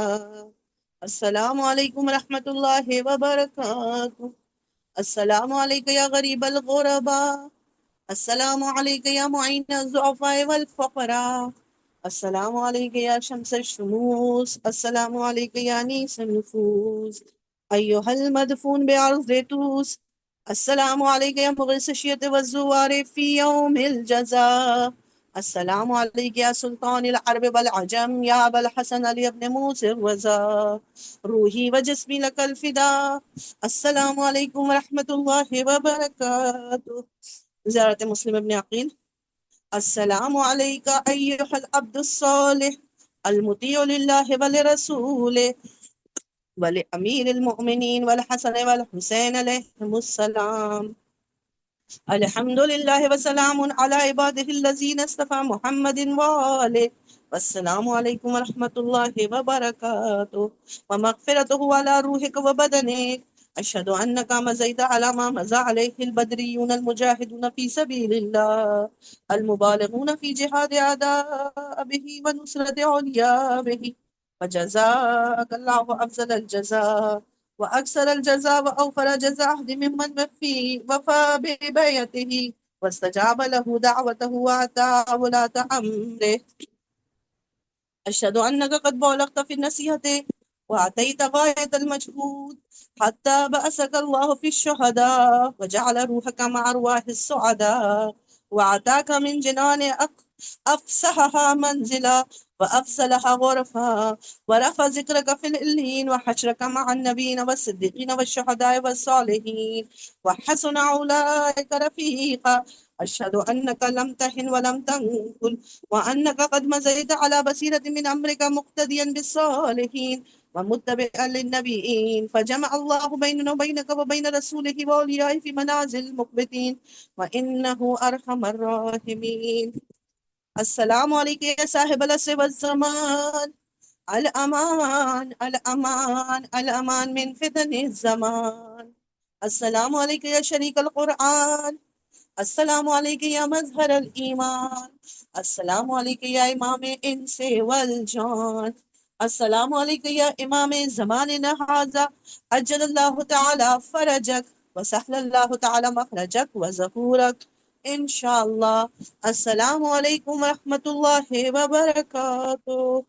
[SPEAKER 1] السلام علیکم رحمت اللہ وبرکاتہ، السلام علیک یا غریب الغرباء، السلام علیک یا معین الضعفاء والفقراء، السلام علیک یا شمس الشموس، السلام علیک یا انیس النفوس، ایہا المدفون بعرض توس، السلام علیک یا مغیث الشیعة والزوار فی یوم الجزاء، السلام علیک یا سلطان العرب والعجم یا ابا الحسن علی ابن موسى الرضا، روحی و جسمی لک الفدا، السلام علیکم ورحمۃ اللہ وبرکاتہ، زیارت مسلم ابن عقیل، السلام علیک ایہا العبد الصالح المطیع للہ ولرسولہ ولامیر المؤمنین والحسن والحسین علیہم السلام، الحمد لله وسلام على عباده الذين اصطفى محمد وآله والسلام عليكم ورحمة الله وبركاته ومغفرته على روحك وبدنك. أشهد أنك مزيد على ما مزى عليه البدريون المجاهدون في سبيل الله المبالغون في جهاد أعداء به ونصرة عليا به، وجزاك الله أفضل الجزاء وأكثر الجزاء وأوفر جزاء عهد ممن وفى ببيته واستجاب له دعوته وأتى ولاة أمره. أشهد أنك قد بلغت في النصيحة وأتيت غاية المجهود حتى بأسك الله في الشهداء وجعل روحك مع أرواح السعداء وأتاك من جنان أفسحها منزلا وأفسلها غرفا ورفع ذكرك في الإلين وحشرك مع النبيين والصديقين والشهداء والصالحين وحسن أولئك رفيقا. أشهد أنك لم تهن ولم تنكل وأنك قد مزيت على بصيرة من أمرك مقتديا بالصالحين ومتبعا للنبيين، فجمع الله بيننا وبينك وبين رسوله وأوليائه في منازل المقبتين وإنه أرحم الراحمين. السلام عليك يا صاحب العصر والزمان، الأمان الأمان الأمان من فتن الزمان. السلام عليك يا شريك القرآن، السلام عليك يا مظهر الإيمان، السلام عليك يا إمام الإنس والجان، السلام عليك يا إمام زماننا هذا، أجل الله تعالى فرجك وسهل الله تعالى مخرجك وظهورك إن شاء الله. السلام عليكم ورحمة الله وبركاته.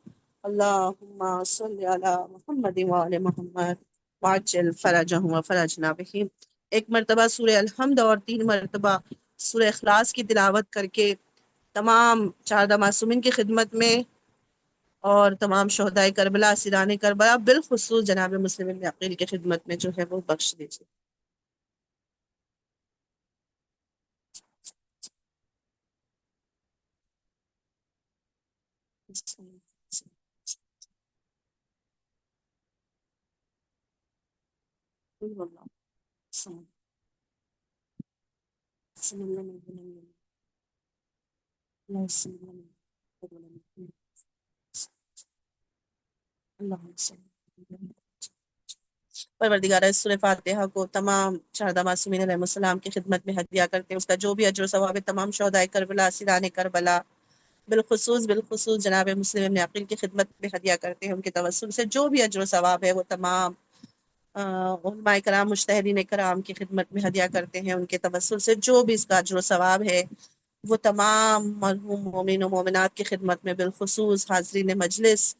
[SPEAKER 1] اللهم صل على محمد وعلى محمد وعجل فرجهم وفرجنا بهم. ایک مرتبہ سورہ الحمد اور 3 مرتبہ سورہ اخلاص کی تلاوت کر کے تمام 4 معصومین کی خدمت میں اور تمام شہدائے کربلا، اسیران کربلا، بالخصوص جناب مسلم بن عقیل کی خدمت میں جو ہے وہ بخش دیجیے. پروردگارہ اس سورہ فاتحہ کو تمام 4 معصومین علیہ السلام کی خدمت میں ہدیہ کرتے ہیں. اس کا جو بھی اجر و ثواب ہے تمام شہدائے کربلا، اسیران کربلا، بالخصوص جناب مسلم بن عقیل کی خدمت میں ہدیہ کرتے ہیں. ان کے توسل سے جو بھی اجر و ثواب ہے وہ تمام علماء کرام، مجتہدین کرام کی خدمت میں ہدیہ کرتے ہیں. ان کے توسل سے جو بھی اس کا اجر و ثواب ہے وہ تمام مرحوم مومن و مومنات کی خدمت میں، بالخصوص حاضرین مجلس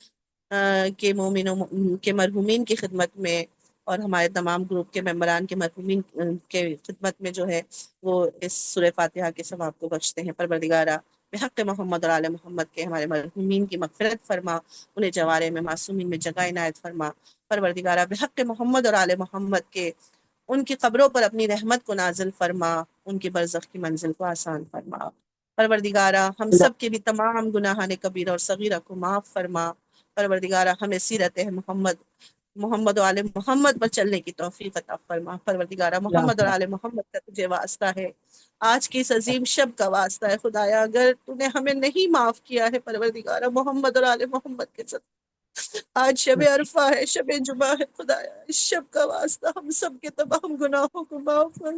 [SPEAKER 1] کے مومن کے مرحومین کی خدمت میں اور ہمارے تمام گروپ کے ممبران کے مرحومین کے خدمت میں جو ہے وہ اس سورہ فاتحہ کے ثواب کو بخشتے ہیں. پروردگارہ بحق محمد اور آل محمد کے ہمارے مرحومین کی مغفرت فرما، انہیں جوارے میں معصومین میں جگہ عنایت فرما. پروردگارہ بحق محمد اور آل محمد کے ان کی قبروں پر اپنی رحمت کو نازل فرما، ان کی برزخ کی منزل کو آسان فرما. پروردگارہ ہم سب کے بھی تمام گناہان کبیرہ اور صغیرہ کو معاف فرما. پروردگارہ ہمیں سیرت محمد و آل محمد پر چلنے کی توفیق عطا فرما. پروردگارہ محمد اور آل محمد کا تجھے واسطہ ہے، آج کی اس عظیم شب کا واسطہ ہے خدایا. اگر تو نے ہمیں نہیں معاف کیا ہے پروردگارہ محمد اور آل محمد کے ساتھ، آج شب عرفہ ہے، شب جمعہ ہے خدایا، اس شب کا واسطہ ہم سب کے تمام گناہوں کو معاف کر،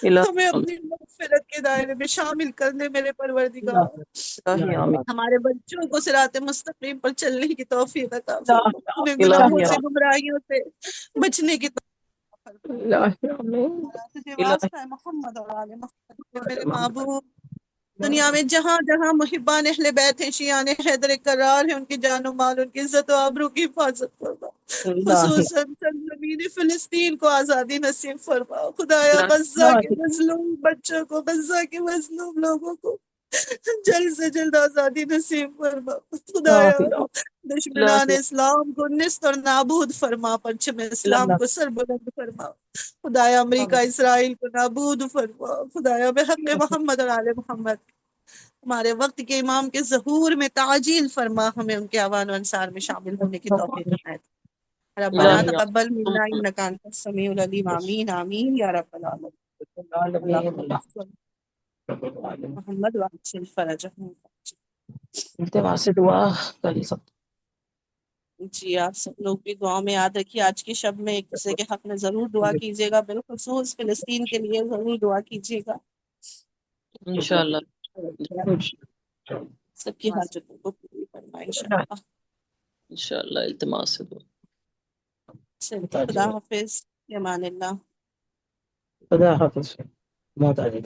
[SPEAKER 1] ہمیں اپنی مغفرت کے دائرے میں شامل کرنے میرے پروردگار. ہمارے بچوں کو صراط مستقیم پر چلنے کی توفیق عطا فرما، انہیں گناہوں سے، گمراہیوں سے بچنے کی توفیق فرما. تجھے واسطہ ہے محمد اور آل محمد میرے معبود، دنیا میں جہاں جہاں محبان اہل بیت ہیں، شیعان حیدر کرار ہیں، ان کی جان و مال، ان کی عزت و آبرو کی حفاظت فرما. خصوصاً سرزمین فلسطین کو آزادی نصیب فرما. خدایا غزہ کے مظلوم بچوں کو، غزہ کے مظلوم لوگوں کو جلد سے جلد آزادی نصیب فرما. خدایا دشمنان اسلام کو نست اور نابود فرما، پرچم اسلام کو سر بلند فرما. خدایا امریکہ اسرائیل کو نابود فرما. خدایا بحق محمد اور آل محمد ہمارے وقت کے امام کے ظہور میں تعجیل فرما، ہمیں ان کے اعوان و انصار میں شامل ہونے کی توفیق عنایت. ربنا تقبل منا انک انت السمیع العلیم. آمین آمین یا رب العالمین. محمد وعجل فرجهم.
[SPEAKER 3] التماس سے دعا کر سکتے.
[SPEAKER 1] جی آپ سب لوگ بھی دعا میں یاد رکھیے، آج کی شب میں ایک دوسرے کے حق میں ضرور دعا کیجیے گا، بالخصوص فلسطین کے لیے ضرور دعا کیجیے گا،
[SPEAKER 3] انشاءاللہ.
[SPEAKER 1] سب کی حاجتوں کو پوری فرمائے انشاءاللہ.
[SPEAKER 3] انشاءاللہ التماس سے دعا.
[SPEAKER 1] چلیے، خدا حافظ، فی امان اللہ.
[SPEAKER 3] خدا حافظ. بہت آجی.